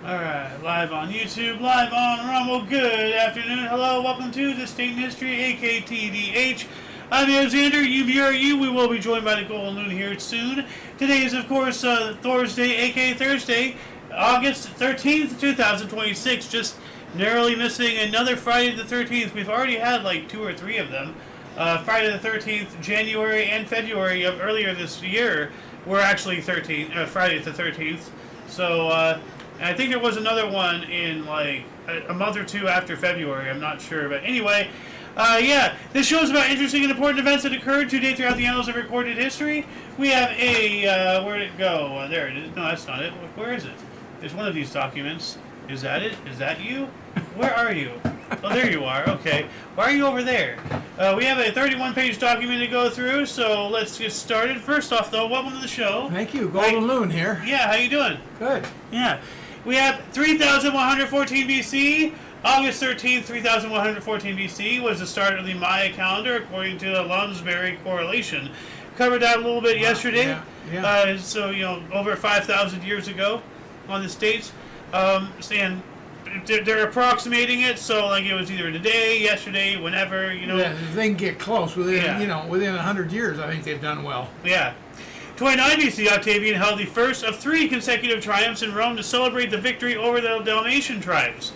Alright, live on YouTube, live on Rumble. Good afternoon, hello, welcome to This Day in History, aka TDH. I'm Alexander, UVRU. We will be joined by the Golden Loon here soon. Today is, of course, Thursday, aka Thursday, August 13th, 2026. Just narrowly missing another Friday the 13th. We've already had like 2 or 3 of them. Friday the 13th, January, and February of earlier this year were actually Friday the 13th. So, I think there was another one in like a month or 2 after February. I'm not sure, but anyway, yeah, this show is about interesting and important events that occurred to date throughout the annals of recorded history. We have a where'd it go? There it is. No, that's not it. Where is it? It's one of these documents. Is that it? Is that you? Where are you? Oh, there you are. Okay. Why are you over there? We have a 31-page document to go through, so let's get started. First off, though, welcome to the show. Thank you. Golden Loon here. Yeah, how you doing? Good. Yeah. We have 3114 BC. August 13th, 3114 BC was the start of the Maya calendar, according to the Lounsbury correlation. Covered that a little bit yesterday. Yeah. So, over 5,000 years ago on this date. And they're approximating it, so like it was either today, yesterday, whenever, Yeah, if they can get close within, within 100 years, I think they've done well. Yeah. 29 BC, Octavian held the first of 3 consecutive triumphs in Rome to celebrate the victory over the Dalmatian tribes.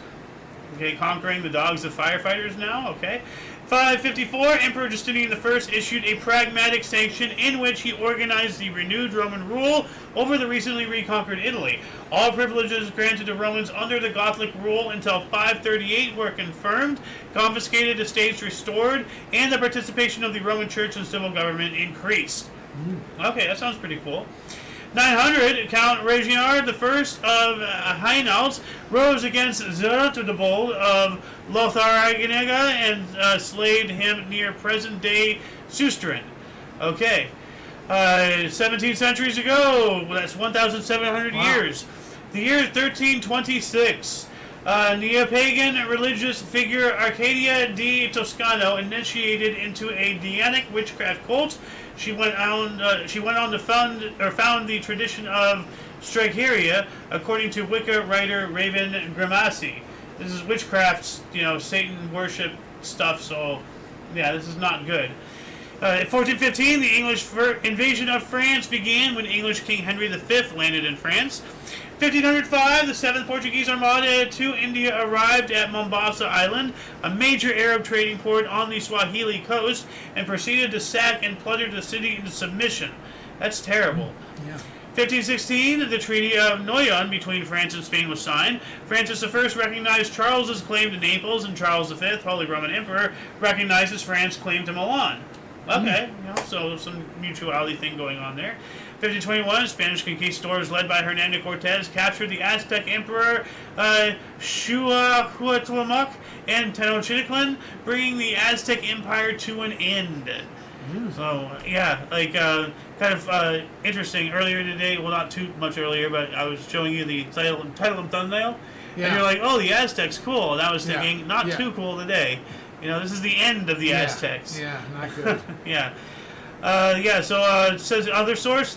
Okay, conquering the dogs of firefighters now, okay. 554, Emperor Justinian I issued a pragmatic sanction in which he organized the renewed Roman rule over the recently reconquered Italy. All privileges granted to Romans under the Gothic rule until 538 were confirmed, confiscated estates restored, and the participation of the Roman Church and civil government increased. Okay, that sounds pretty cool. 900, Count Reginald I of Hainault rose against Zertudebold of Lotharingia and slayed him near present-day Susteren. Okay. 17 centuries ago, that's 1,700 years. The year 1326. Neo-pagan religious figure Arcadia di Toscano initiated into a Dianic witchcraft cult. She went on to found the tradition of Strigeria, according to Wicca writer Raven Grimassi. This is witchcraft, Satan worship stuff. So, yeah, this is not good. In 1415, the English invasion of France began when English King Henry V landed in France. 1505, the 7th Portuguese Armada to India arrived at Mombasa Island, a major Arab trading port on the Swahili coast, and proceeded to sack and plunder the city into submission. That's terrible. Yeah. 1516, the Treaty of Noyon between France and Spain was signed. Francis I recognized Charles's claim to Naples, and Charles V, Holy Roman Emperor, recognizes France's claim to Milan. Okay, so some mutuality thing going on there. 1521, Spanish conquistadors led by Hernando Cortez captured the Aztec Emperor Xuahuatlamac and Tenochtitlan, bringing the Aztec Empire to an end. So, yeah, interesting. Earlier today, well, not too much earlier, but I was showing you the title and thumbnail, and you're like, oh, the Aztecs, cool. And I was thinking, not too cool today. This is the end of the Aztecs. Yeah, not good. So it says other source.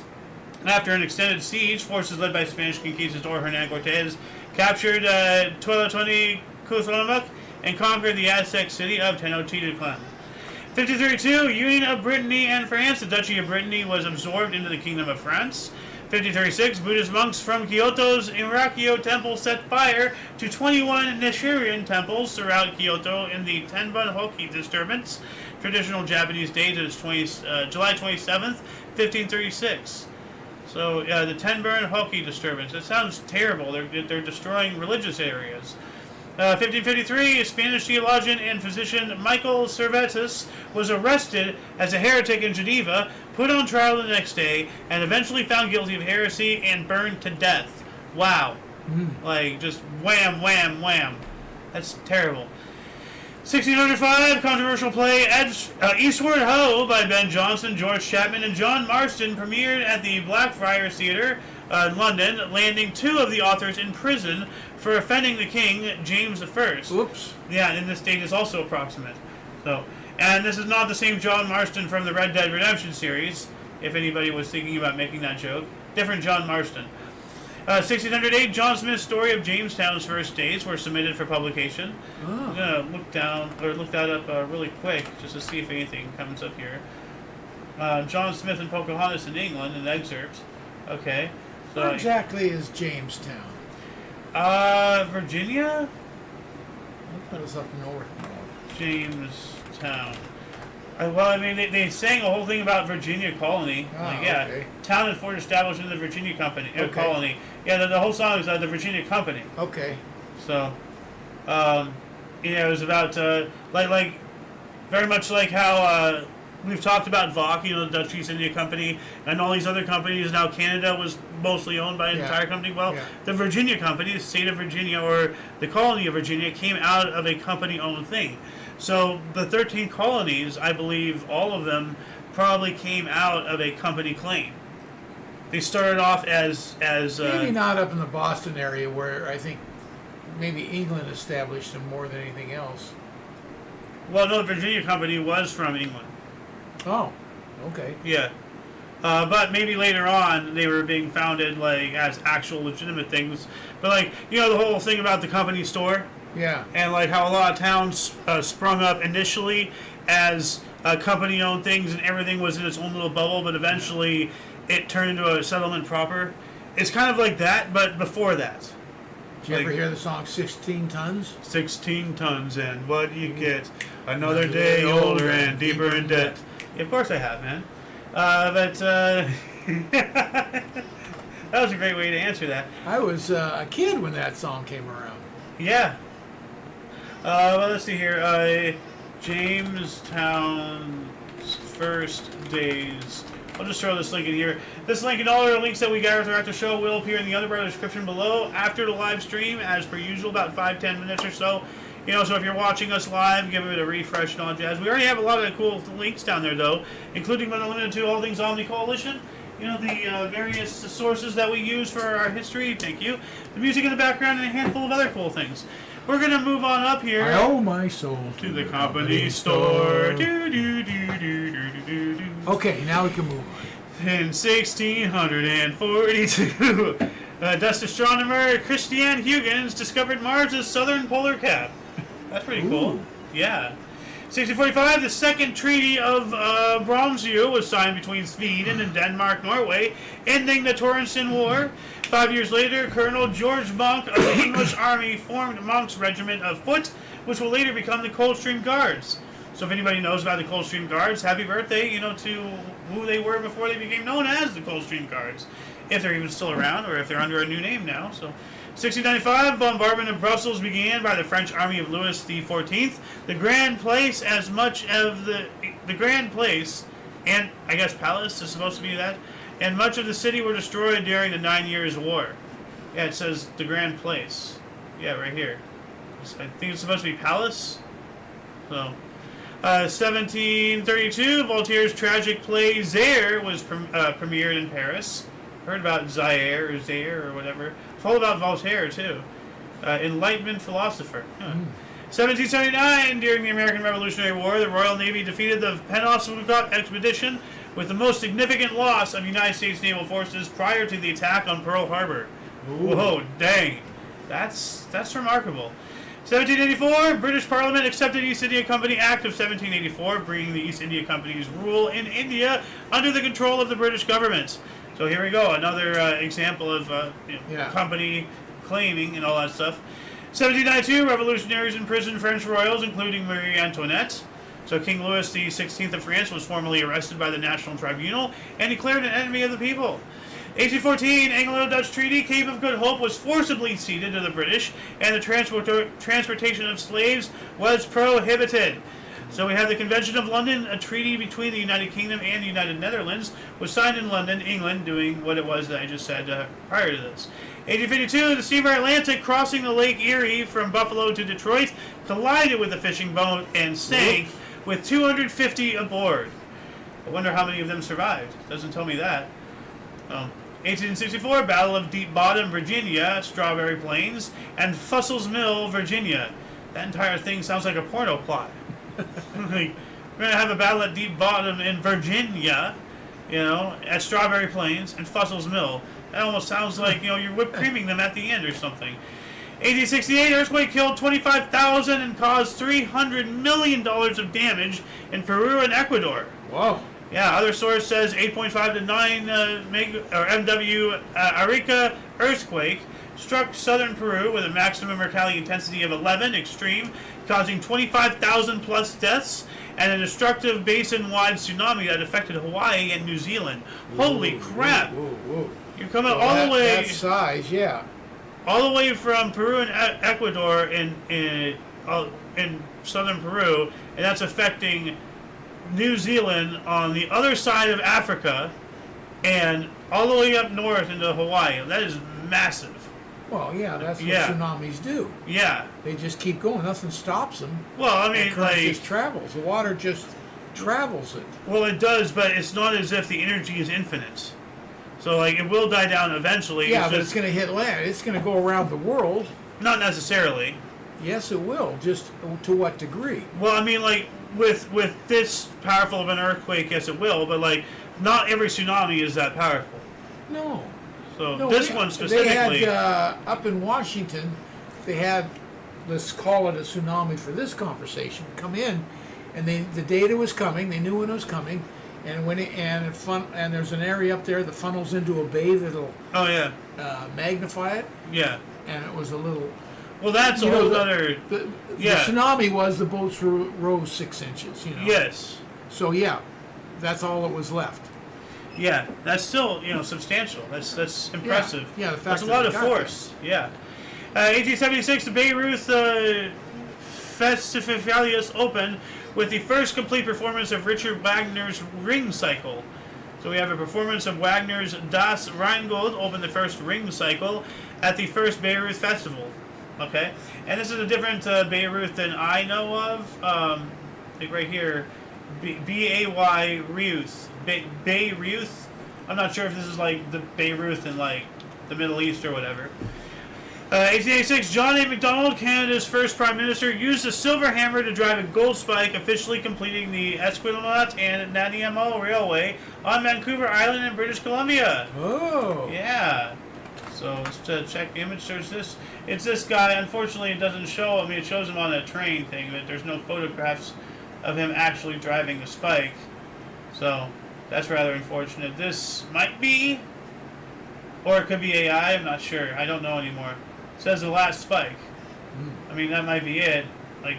After an extended siege, forces led by Spanish conquistador Hernán Cortés captured Tenochtitlan and conquered the Aztec city of Tenochtitlan. 1532, Union of Brittany and France. The Duchy of Brittany was absorbed into the Kingdom of France. 1536, Buddhist monks from Kyoto's Irakio temple set fire to 21 Nichiren temples throughout Kyoto in the Tenbun Hoki disturbance. Traditional Japanese date is July 27th, 1536. So, the Tenbun Hoki disturbance. It sounds terrible. They're destroying religious areas. 1553, a Spanish theologian and physician Michael Servetus was arrested as a heretic in Geneva, put on trial the next day, and eventually found guilty of heresy and burned to death. Wow. Just wham, wham, wham. That's terrible. 1605, controversial play Eastward Ho by Ben Jonson, George Chapman, and John Marston premiered at the Blackfriars Theatre in London, landing 2 of the authors in prison for offending the king, James I. Oops. Yeah, and this date is also approximate. So, and this is not the same John Marston from the Red Dead Redemption series, if anybody was thinking about making that joke. Different John Marston. 1608, John Smith's story of Jamestown's first days were submitted for publication. Oh. I'm gonna look that up really quick just to see if anything comes up here. John Smith and Pocahontas in England, an excerpt. Okay. So, Where exactly is Jamestown? Virginia? I thought it was up north. Jamestown. Well, I mean, they sang a whole thing about Virginia colony. Okay. Town and fort established in the Virginia company Okay. colony. Yeah, the whole song is the Virginia company. Okay. So, it was about like very much like how we've talked about VOC, the Dutch East India Company, and all these other companies. Now Canada was mostly owned by an entire company. Well, the Virginia company, the state of Virginia, or the colony of Virginia, came out of a company-owned thing. So the 13 colonies, I believe, all of them probably came out of a company claim. They started off as maybe not up in the Boston area, where I think maybe England established them more than anything else. Well, no, the Virginia company was from England. Oh, okay. Yeah. But maybe later on they were being founded like as actual legitimate things. But like, the whole thing about the company store? Yeah. And like how a lot of towns sprung up initially as company-owned things and everything was in its own little bubble, but eventually it turned into a settlement proper. It's kind of like that, but before that. Did you ever hear the song 16 Tons? 16 tons, and what you get? Another day older and deeper in debt. Of course I have, man. But that was a great way to answer that. I was a kid when that song came around. Yeah. Well, let's see here. Jamestown's first days. I'll just throw this link in here. This link and all our links that we gather throughout the show will appear in the Underbrother description below after the live stream, as per usual, about 5-10 minutes or so. So if you're watching us live, give it a refresh and all that jazz. We already have a lot of cool links down there, though, including but not limited to all things Omni Coalition. The various sources that we use for our history. Thank you. The music in the background and a handful of other cool things. We're going to move on up here. I owe my soul to the company store. Okay, now we can move on. In 1642, Dutch astronomer Christian Huygens discovered Mars' southern polar cap. That's pretty cool. Yeah. 1645, the Second Treaty of Bromsø was signed between Sweden and Denmark, Norway, ending the Torrenson War. 5 years later, Colonel George Monk of the English Army formed Monk's Regiment of Foot, which will later become the Coldstream Guards. So if anybody knows about the Coldstream Guards, happy birthday, to who they were before they became known as the Coldstream Guards. If they're even still around, or if they're under a new name now. So, 1695, bombardment of Brussels began by the French army of Louis XIV. The Grand Place, as much of the Grand Place, and I guess Palace is supposed to be that, and much of the city were destroyed during the 9 Years' War. Yeah, it says the Grand Place. Yeah, right here. I think it's supposed to be Palace. So, 1732, Voltaire's tragic play Zaire was premiered in Paris. Heard about Zaire or Zaire or whatever. It's all about Voltaire, too. Enlightenment philosopher. 1779, during the American Revolutionary War, the Royal Navy defeated the Penobscot expedition with the most significant loss of United States naval forces prior to the attack on Pearl Harbor. Ooh. Whoa, dang. That's remarkable. 1784, British Parliament accepted East India Company Act of 1784, bringing the East India Company's rule in India under the control of the British government. So here we go, another example of company claiming and all that stuff. 1792, revolutionaries imprisoned French royals, including Marie Antoinette. So King Louis XVI of France was formally arrested by the National Tribunal and declared an enemy of the people. 1814, Anglo-Dutch Treaty, Cape of Good Hope was forcibly ceded to the British, and the transportation of slaves was prohibited. So we have the Convention of London, a treaty between the United Kingdom and the United Netherlands, was signed in London, England, doing what it was that I just said prior to this. 1852, the steamer Atlantic, crossing the Lake Erie from Buffalo to Detroit, collided with a fishing boat and sank with 250 aboard. I wonder how many of them survived. Doesn't tell me that. 1864, Battle of Deep Bottom, Virginia, Strawberry Plains, and Fussell's Mill, Virginia. That entire thing sounds like a porno plot. We're going to have a battle at Deep Bottom in Virginia, at Strawberry Plains and Fussell's Mill. That almost sounds like, you're whipped creaming them at the end or something. 1868 earthquake killed 25,000 and caused $300 million of damage in Peru and Ecuador. Whoa. Yeah, other source says 8.5 to 9 MW Arica earthquake struck southern Peru with a maximum mortality intensity of 11, extreme, causing 25,000 plus deaths, and a destructive basin-wide tsuami that affected Hawaii and New Zealand. Holy crap! Whoa. You're coming all the way. That size, yeah. All the way from Peru and Ecuador in southern Peru, and that's affecting New Zealand on the other side of Africa, and all the way up north into Hawaii. That is massive. Well, yeah, that's what Yeah. tsunamis do. Yeah. They just keep going. Nothing stops them. Well, I The mean, current like, just travels. The water just travels it. well, it does, but it's not as if the energy is infinite. So, like, it will die down eventually. Yeah, it's but just, it's going to hit land. It's going to go around the world. not necessarily. Yes, it will. Just to what degree? Well, I mean, like, with this powerful of an earthquake, yes, it will, but, like, not every tsunami is that powerful. No. So, No, this they- one specifically. They had, up in Washington, they had, let's call it a tsunami for this conversation, come in, and the data was coming, they knew when it was coming, and and there's an area up there that funnels into a bay that'll Oh, yeah. magnify it, Yeah. and it was a little... Well, that's a You know, whole the- other. The Yeah. tsunami was the boats rose 6 inches, Yes. So, yeah, that's all that was left. Yeah. That's still, substantial. That's impressive. Yeah, the fact That's a that lot it of got force. Yeah. 1876, the Beirut Festivalius opened with the first complete performance of Richard Wagner's Ring Cycle. So we have a performance of Wagner's Das Rheingold opened the first Ring Cycle at the first Beirut Festival. Okay, and this is a different Beirut than I know of. Like right here, B-A-Y Ruth. Beirut. I'm not sure if this is like the Beirut in like the Middle East or whatever. 1886, John A. Macdonald, Canada's first Prime Minister, used a silver hammer to drive a gold spike, officially completing the Esquimalt and Nanaimo Railway on Vancouver Island in British Columbia. Oh. Yeah. So let's check the image. It's this guy. Unfortunately, it doesn't show. I mean, it shows him on a train thing, but there's no photographs of him actually driving the spike. So that's rather unfortunate. This might be, or it could be AI. I'm not sure. I don't know anymore. It says the last spike. I mean, that might be it. Like,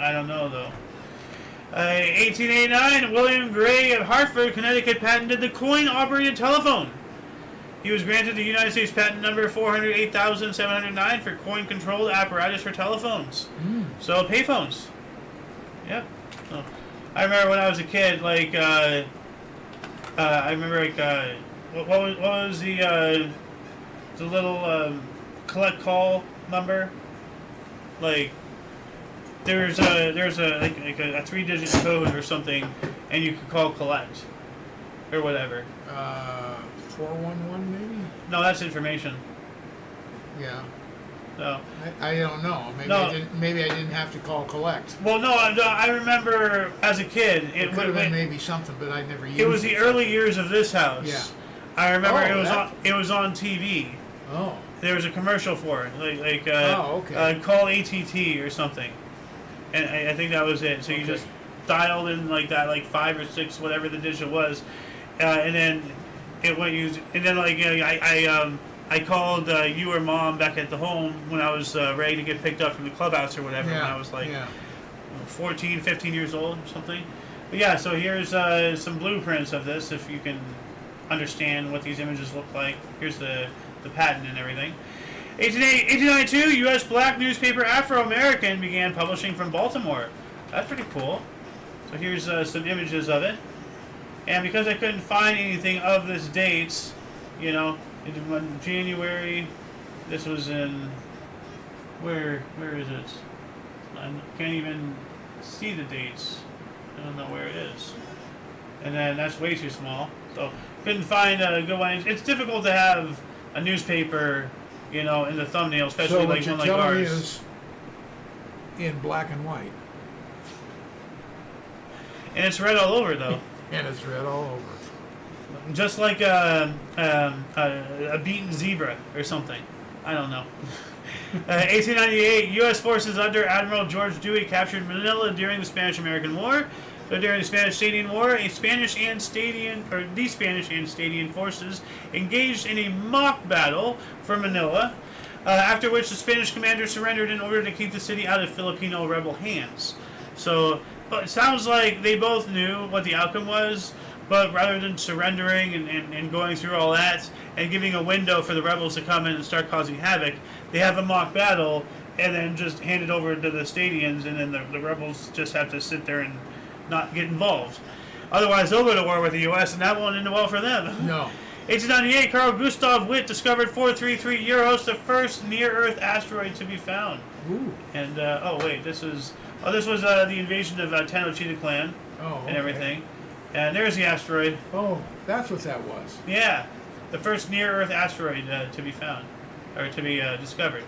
I don't know though. 1889, William Gray of Hartford, Connecticut, patented the coin-operated telephone. He was granted the United States patent number 408,709 for coin-controlled apparatus for telephones. So, payphones. Yep. So, I remember when I was a kid, like, I remember, like, what was the little collect call number? Like, there's a 3-digit code or something, and you could call collect or whatever. 411 maybe? No, that's information. Yeah. So, I don't know. Maybe I didn't have to call collect. well, no, I remember as a kid. It could have been maybe something, but I never used it. It was the early years of this house. Yeah. I remember Oh, it was on TV. Oh. There was a commercial for it, like okay. call ATT or something, and I think that was it. So you Okay. just dialed in like that, like 5 or 6, whatever the digit was, and then it went and then like I called you or mom back at the home when I was ready to get picked up from the clubhouse or whatever, when I was like 14, 15 years old or something. But yeah, so here's some blueprints of this if you can understand what these images look like. Here's the patent and everything. 1892, U.S. black newspaper Afro-American began publishing from Baltimore. That's pretty cool. So here's some images of it. And because I couldn't find anything of this dates, in January, this was in, where is it? I can't even see the dates. I don't know where it is. And then that's way too small. So couldn't find a good one. It's difficult to have a newspaper, in the thumbnail, especially So like what one like you're telling me ours. is in black and white. And it's red all over though. And it's red all over. just like a beaten zebra or something. I don't know. 1898, U.S. forces under Admiral George Dewey captured Manila during the Spanish-American War. So during the Spanish-Stadian War, the Spanish and Stadian forces engaged in a mock battle for Manila, after which the Spanish commander surrendered in order to keep the city out of Filipino rebel hands. So, but it sounds like they both knew what the outcome was, but rather than surrendering and going through all that and giving a window for the rebels to come in and start causing havoc, they have a mock battle and then just hand it over to the Stadians, and then the rebels just have to sit there and not get involved. Otherwise, they'll go to war with the U.S., and that won't end well for them. No. 1898, Carl Gustav Witt discovered 433 Euros, the first near-Earth asteroid to be found. Ooh. And this was the invasion of Tenochtitlan and everything. And there's the asteroid. Oh, that's what that was. Yeah, the first near-Earth asteroid to be found, or to be discovered.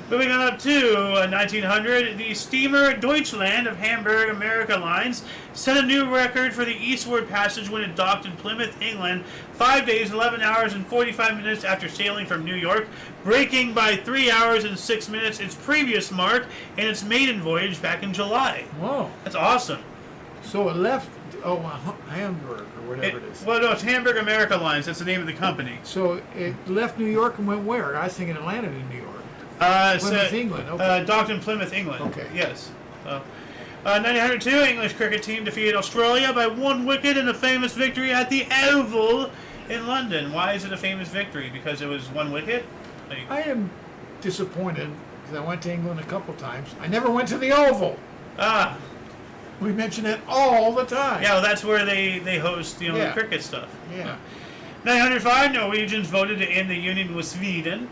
Moving on up to 1900, the steamer Deutschland of Hamburg America Lines set a new record for the eastward passage when it docked in Plymouth, England, 5 days, 11 hours, and 45 minutes after sailing from New York, breaking by 3 hours and 6 minutes its previous mark in its maiden voyage back in July. Whoa. That's awesome. So it left, Hamburg, or whatever it is. Well, no, it's Hamburg America Lines. That's the name of the company. So it left New York and went where? I was thinking it landed in New York. Plymouth, England. Okay. Docked in Plymouth, England. Okay. Yes. 1902, English cricket team defeated Australia by 1 wicket in a famous victory at the Oval in London. Why is it a famous victory? Because it was 1 wicket? I am disappointed because I went to England a couple times. I never went to the Oval. Ah. We mention it all the time. Yeah, well, that's where they host the cricket stuff. Yeah. 1905, Norwegians voted to end the union with Sweden.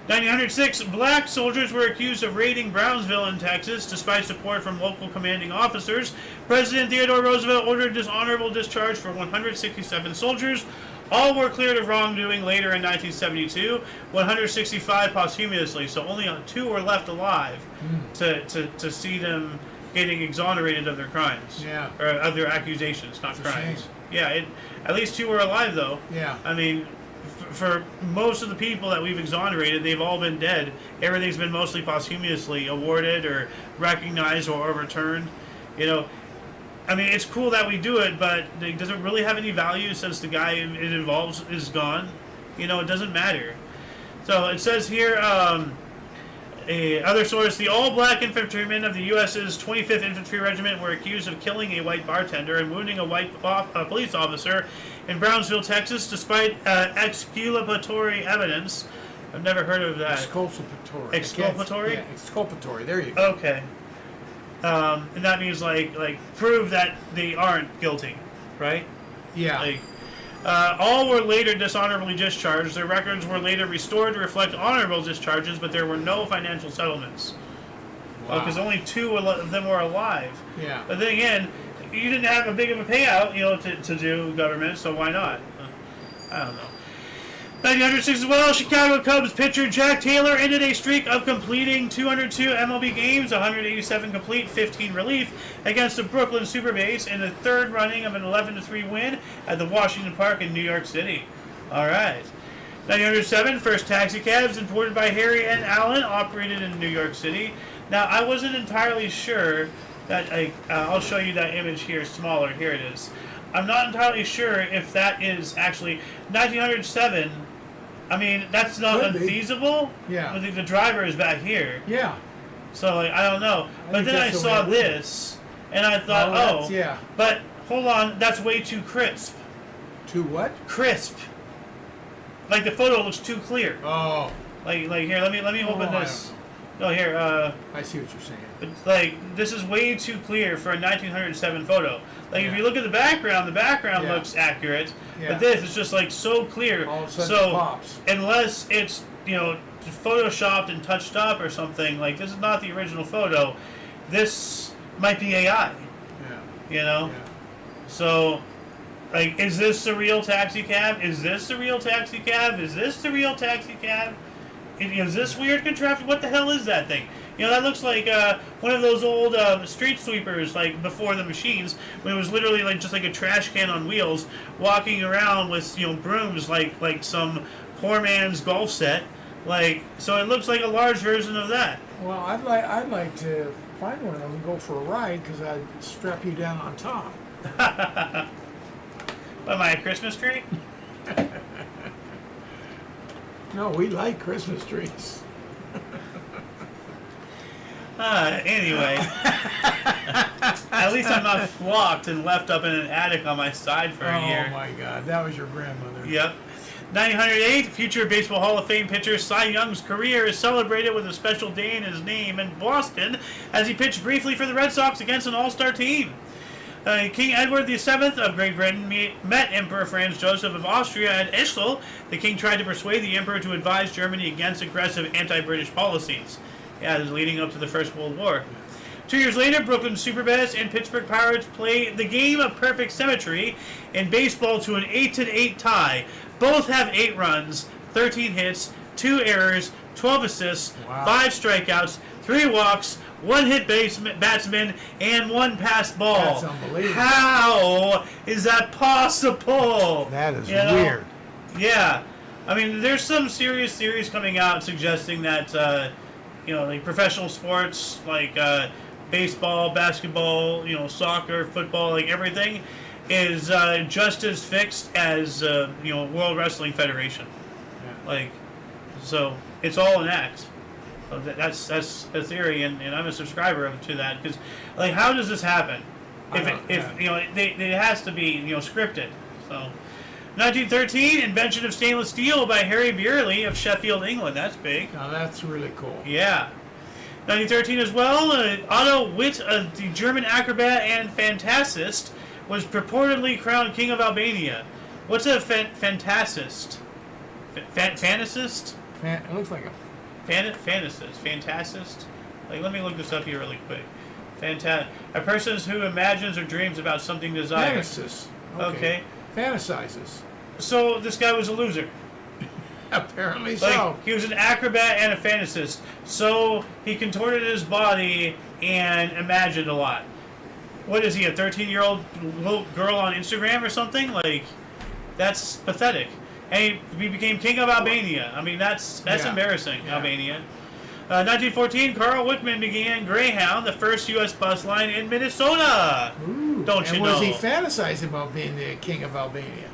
1906, black soldiers were accused of raiding Brownsville in Texas. Despite support from local commanding officers, President Theodore Roosevelt ordered dishonorable discharge for 167 soldiers. All were cleared of wrongdoing later in 1972, 165 posthumously, so only 2 were left alive to see them getting exonerated of their crimes. Yeah. Or of their accusations, not crimes. Yeah, at least 2 were alive, though. Yeah. I mean, for most of the people that we've exonerated, they've all been dead. Everything's been mostly posthumously awarded or recognized or overturned. I mean, it's cool that we do it, but it doesn't really have any value since the guy it involves is gone. It doesn't matter. So it says here, other source, the all-black infantrymen of the U.S.'s 25th Infantry Regiment were accused of killing a white bartender and wounding a white police officer in Brownsville, Texas, despite exculpatory evidence. I've never heard of that. Exculpatory. Exculpatory? Yeah, exculpatory. There you go. Okay. And that means like prove that they aren't guilty, right? Yeah. All were later dishonorably discharged. Their records were later restored to reflect honorable discharges, but there were no financial settlements. Wow. Because only 2 of them were alive. Yeah. But then again, you didn't have a big of a payout, to do government, so why not? I don't know. 1906 as well, Chicago Cubs pitcher Jack Taylor ended a streak of completing 202 MLB games, 187 complete, 15 relief, against the Brooklyn Super Base in the 3rd running of an 11-3 win at the Washington Park in New York City. All right. 1907, first taxi cabs imported by Harry N. Allen operated in New York City. Now, I wasn't entirely sure that, I'll show you that image here, smaller. Here it is. I'm not entirely sure if that is actually 1907. I mean, that's not unfeasible. Yeah. I think the driver is back here. Yeah. So, I don't know. But then I saw this, and I thought, yeah. But hold on, that's way too crisp. Too what? Crisp. Like the photo looks too clear. Oh. Like here, let me open this. No, here. I see what you're saying. But, this is way too clear for a 1907 photo. If you look at the background looks accurate. Yeah. But this is just so clear. All of a sudden it pops. Unless it's photoshopped and touched up or something, this is not the original photo. This might be AI. Yeah. Yeah. So, is this the real taxi cab? Is this the real taxi cab? Is this the real taxi cab? Is this weird contraption? What the hell is that thing? That looks like one of those old street sweepers, like before the machines, when it was literally like just like a trash can on wheels, walking around with brooms, like some poor man's golf set. So it looks like a large version of that. Well, I'd like to find one of them and go for a ride because I'd strap you down on top. Am I a Christmas tree? No, we like Christmas trees. Anyway, at least I'm not flocked and left up in an attic on my side for a year. Oh my God, that was your grandmother. Yep. 1908, future Baseball Hall of Fame pitcher Cy Young's career is celebrated with a special day in his name in Boston as he pitched briefly for the Red Sox against an all-star team. King Edward VII of Great Britain met Emperor Franz Joseph of Austria at Ischl. The king tried to persuade the emperor to advise Germany against aggressive anti-British policies. Yeah, this is leading up to the First World War. 2 years later, Brooklyn Superbats and Pittsburgh Pirates play the game of perfect symmetry in baseball to an 8-8 tie. Both have 8 runs, 13 hits, 2 errors, 12 assists, 5 strikeouts, 3 walks, 1 hit batsman, and 1 passed ball. That's unbelievable. How is that possible? That is weird. Yeah. I mean, there's some serious theories coming out suggesting that, like professional sports, like baseball, basketball, soccer, football, like everything is just as fixed as, World Wrestling Federation. Yeah. So it's all an act. So that's a theory, and I'm a subscriber to that because, how does this happen? It has to be scripted. So, 1913, invention of stainless steel by Harry Beerley of Sheffield, England. That's big. Now that's really cool. Yeah. 1913 as well. Otto Witt, the German acrobat and fantasist, was purportedly crowned king of Albania. What's a fantasist? Fantasist? It looks like a Fantasist. Let me look this up here really quick. A person who imagines or dreams about something desired. fantasist. Okay. Fantasizes. So this guy was a loser. Apparently so. He was an acrobat and a fantasist. So he contorted his body and imagined a lot. What is he, a 13-year-old little girl on Instagram or something? That's pathetic. And he became king of Albania. I mean, that's embarrassing, Albania. 1914, Carl Wickman began Greyhound, the first U.S. bus line in Minnesota. Ooh. Don't you know? And was he fantasizing about being the king of Albania?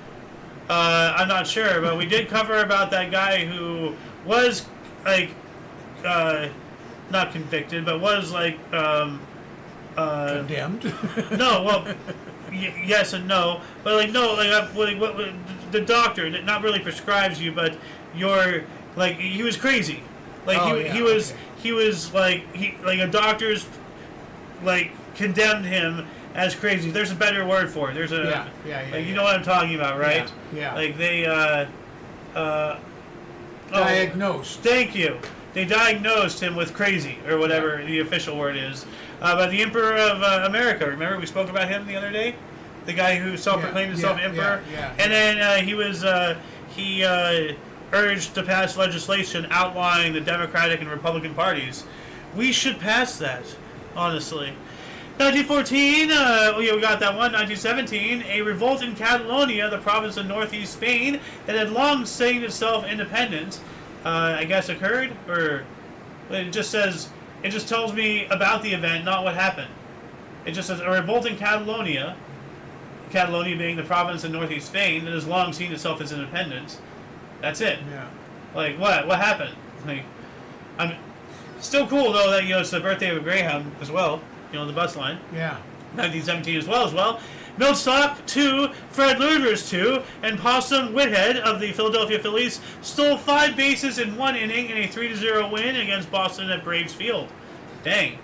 I'm not sure, but we did cover about that guy who was, not convicted, but was, condemned? No, well, yes and no. But, the doctor that not really prescribes you, but you're, he was crazy. He was a doctor's, condemned him as crazy. There's a better word for it. There's a you know what I'm talking about, right? Yeah. They diagnosed. Thank you. They diagnosed him with crazy or whatever the official word is. But the Emperor of America. Remember we spoke about him the other day, the guy who self-proclaimed himself emperor. And then he urged to pass legislation outlining the Democratic and Republican parties. We should pass that, honestly. 1914, we got that one. 1917, a revolt in Catalonia, the province of northeast Spain, that had long saying itself independent, I guess occurred, or it just tells me about the event, not what happened. It just says a revolt in Catalonia being the province in northeast Spain, that has long seen itself as independent. That's it. Yeah. What happened? I'm still cool though that it's the birthday of a Greyhound as well. The bus line. Yeah. 1917 as well. Milstock 2, Fred Lurvers 2, and Possum Whithead of the Philadelphia Phillies stole 5 bases in 1 inning in a 3-0 win against Boston at Braves Field. Dang.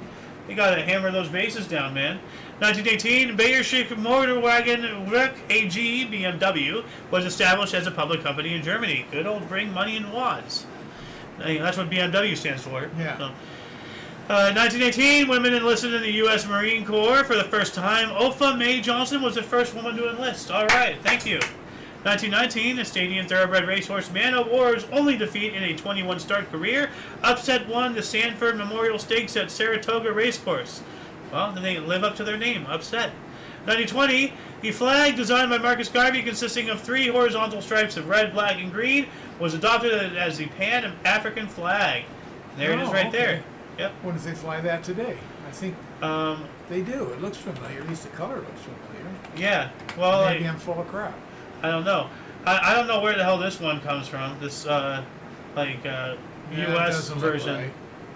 They gotta hammer those bases down, man. 1918, Bayerische Motorwagen Werk AG, BMW, was established as a public company in Germany. Good old bring money in wads. That's what BMW stands for. Yeah. So. 1918, women enlisted in the U.S. Marine Corps for the first time. Opha May Johnson was the first woman to enlist. All right, thank you. 1919, a Stadium Thoroughbred Racehorse Man of War's only defeat in a 21-start career, upset won the Sanford Memorial Stakes at Saratoga Racecourse. Well, then they live up to their name, upset. 1920, the flag designed by Marcus Garvey, consisting of 3 horizontal stripes of red, black, and green, was adopted as the Pan-African flag. There it is right there. Yep. What if they fly that today? I think they do. It looks familiar. At least the color looks familiar. Yeah. Well, Maybe I'm full of crap. I don't know. I don't know where the hell this one comes from. This U.S. version. Right.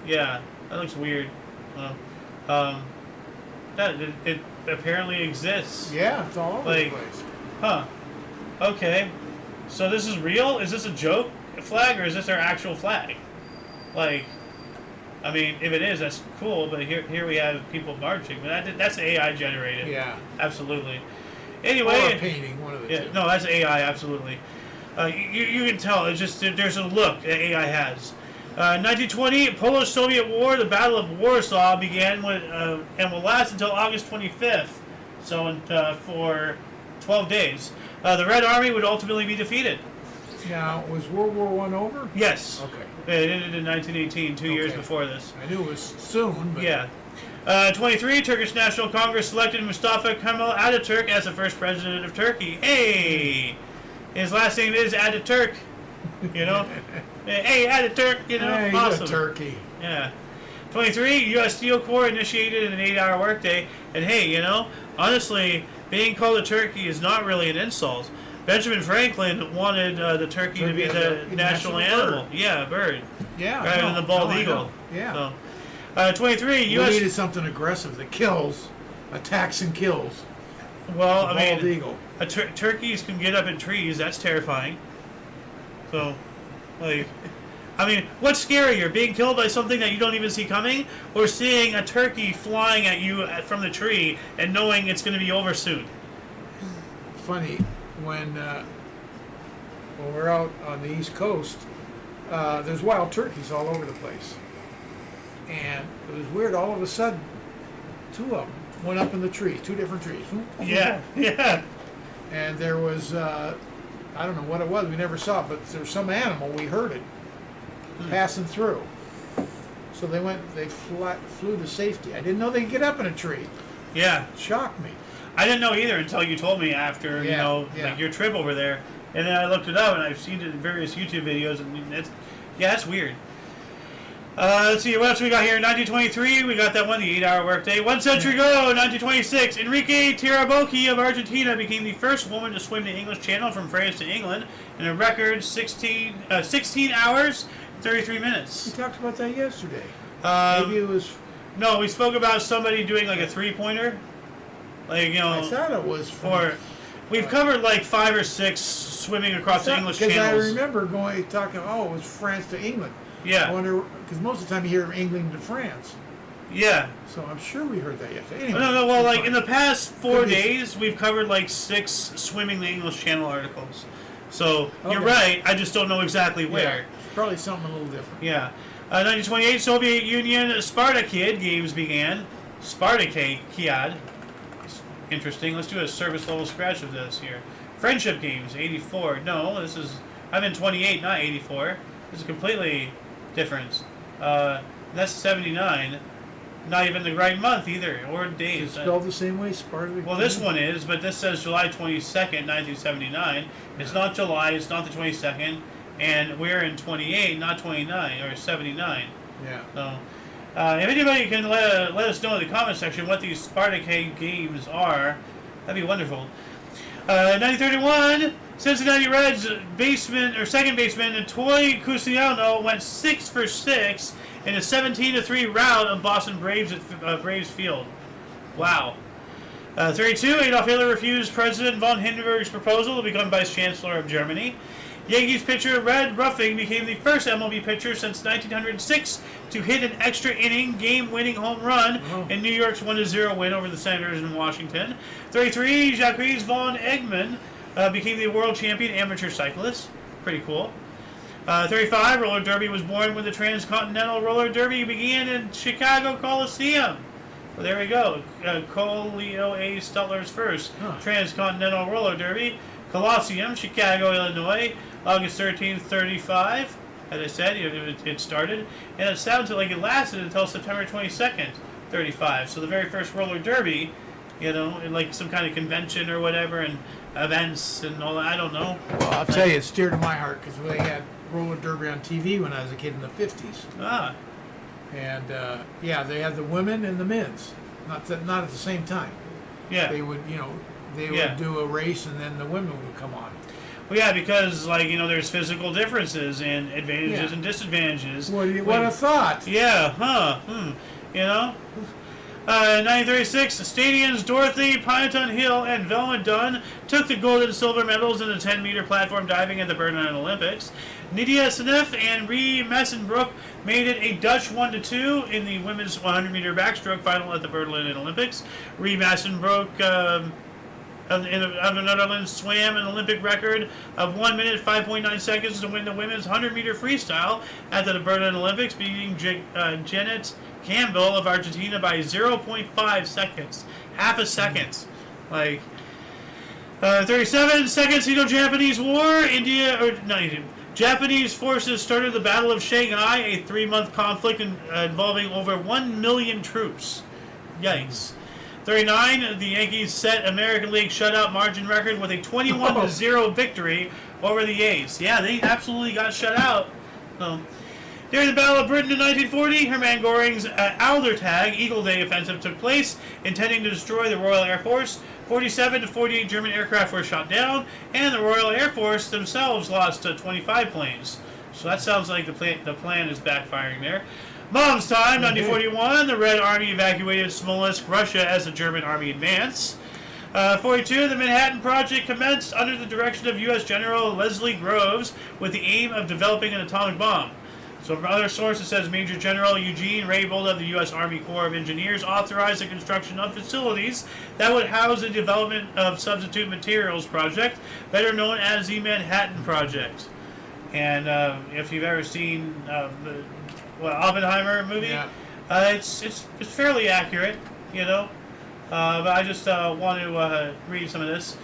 Yeah, that looks weird. It apparently exists. Yeah, it's all over the place. Huh. Okay. So this is real? Is this a joke flag or is this our actual flag? Like, I mean, if it is, that's cool. But here we have people marching. But that's AI generated. Yeah. Absolutely. Anyway. Or a painting, one of the two. No, that's AI. Absolutely. You can tell. It's just there's a look that AI has. 1920, Polish-Soviet War, the Battle of Warsaw began and will last until August 25th. So for 12 days. The Red Army would ultimately be defeated. Now, was World War I over? Yes. Okay. It ended in 1918, 2 years before this. I knew it was soon, but... Yeah. 23, Turkish National Congress selected Mustafa Kemal Ataturk as the first president of Turkey. Hey! His last name is Ataturk. You know? Hey, Ataturk, you know? Hey, awesome. Turkey. Yeah. 23, U.S. Steel Corps initiated an 8-hour workday. And hey, you know, honestly, being called a turkey is not really an insult. Benjamin Franklin wanted the turkey to be the national animal. Bird. Yeah, bird. Yeah. Rather than the bald eagle. Yeah. So, 23, U.S. We needed something aggressive that kills, attacks and kills. Well, the I mean, bald eagle. Turkeys can get up in trees. That's terrifying. So, like, I mean, what's scarier, being killed by something that you don't even see coming, or seeing a turkey flying at you from the tree and knowing it's going to be over soon? Funny, when we're out on the East Coast, there's wild turkeys all over the place. And it was weird, all of a sudden, 2 of them went up in the trees, 2 different trees. Yeah. And there was, I don't know what it was, we never saw it, but there was some animal, we heard it, passing through. So they flew to safety. I didn't know they could get up in a tree. Yeah. It shocked me. I didn't know either until you told me after, like your trip over there. And then I looked it up, and I've seen it in various YouTube videos, and it's weird. Let's see, what else we got here? 1923, we got that one, the 8-hour workday. 1 century ago, 1926, Enrique Tiraboki of Argentina became the first woman to swim the English Channel from France to England in a record 16 hours, 33 minutes. We talked about that yesterday. Maybe it was... No, we spoke about somebody doing like a 3-pointer. Like, you know... I thought it was from... We've covered like 5 or 6 swimming across the English channels. Because I remember talking, it was France to England. Yeah. I wonder, because most of the time you hear England to France. Yeah. So I'm sure we heard that yesterday. Anyway, no. Well, like in the past 4 days, we've covered like 6 swimming the English Channel articles. So you're right. I just don't know exactly where. Yeah, probably something a little different. Yeah. 1928, Soviet Union Spartakid games began. Spartakid. Interesting. Let's do a service level scratch of this here. Friendship games, 84. No, I'm in 28, not 84. This is completely different. That's 79. Not even the right month either, or date. It's spelled the same way, Spartakid? Well, this one is, but this says July 22nd, 1979. It's not July, it's not the 22nd, and we're in 28, not 29, or 79. Yeah. So, if anybody can let us know in the comment section what these Spartakid games are, that'd be wonderful. 1931, Cincinnati Reds second baseman Toy Cusiano went 6 for 6 in a 17-3 rout of Boston Braves at Braves Field. Wow. 32, Adolf Hitler refused President von Hindenburg's proposal to become Vice Chancellor of Germany. Yankees pitcher Red Ruffing became the first MLB pitcher since 1906 to hit an extra inning game-winning home run in New York's 1-0 win over the Senators in Washington. 33, Jacques von Egmond became the world champion amateur cyclist. Pretty cool. 35, roller derby was born when the Transcontinental Roller Derby began in Chicago Coliseum. Well, there we go. Coleo A. Stutler's first Transcontinental Roller Derby. Colosseum, Chicago, Illinois, August 13th, 35. As I said, it started, and it sounds like it lasted until September 22nd, 35. So the very first roller derby, like some kind of convention or whatever, and events and all that. I don't know. Well, I'll tell you, it's dear to my heart because we had roller derby on TV when I was a kid in the 50s. Ah. And they had the women and the men's, not at the same time. Yeah. They would, would do a race, and then the women would come on. Well, yeah, because there's physical differences and advantages and disadvantages. What a thought! Yeah, 1936, Stadions Dorothy, Pineton Hill, and Velma Dunn took the gold and silver medals in the 10-meter platform diving at the Berlin Olympics. Nydia Senef and Ree Massenbroek made it a Dutch 1-2 in the women's 100-meter backstroke final at the Berlin Olympics. Ree Massenbroek of the Netherlands swam an Olympic record of 1 minute 5.9 seconds to win the women's 100-meter freestyle at the Berlin Olympics, beating Janet Campbell of Argentina by 0.5 seconds. Half a second. 37, Second Sino-Japanese War. Japanese forces started the Battle of Shanghai, a 3-month conflict involving over 1 million troops. Yikes. 39, the Yankees set American League shutout margin record with a 21-0 victory over the A's. Yeah, they absolutely got shut out. During the Battle of Britain in 1940, Hermann Göring's Aldertag Eagle Day offensive took place, intending to destroy the Royal Air Force. 47 to 48 German aircraft were shot down, and the Royal Air Force themselves lost 25 planes. So that sounds like the plan is backfiring there. Mom's time, 1941, the Red Army evacuated Smolensk, Russia, as the German army advanced. 42, the Manhattan Project commenced under the direction of U.S. General Leslie Groves with the aim of developing an atomic bomb. So from other sources, it says Major General Eugene Raybould of the U.S. Army Corps of Engineers authorized the construction of facilities that would house the development of substitute materials project, better known as the Manhattan Project. And if you've ever seen the Oppenheimer movie, it's fairly accurate, but I just want to read some of this.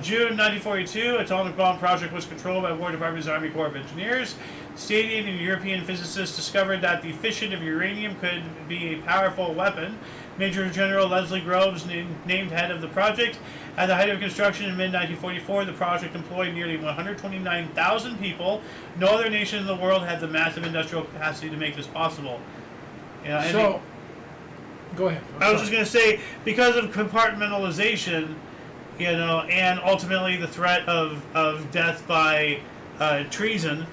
June 1942, atomic bomb project was controlled by War Department's Army Corps of Engineers. Canadian and European physicists discovered that the fission of uranium could be a powerful weapon. Major General Leslie Groves named head of the project. At the height of construction in mid-1944, the project employed nearly 129,000 people. No other nation in the world had the massive industrial capacity to make this possible. Go ahead. I was just going to say, because of compartmentalization, and ultimately the threat of death by treason,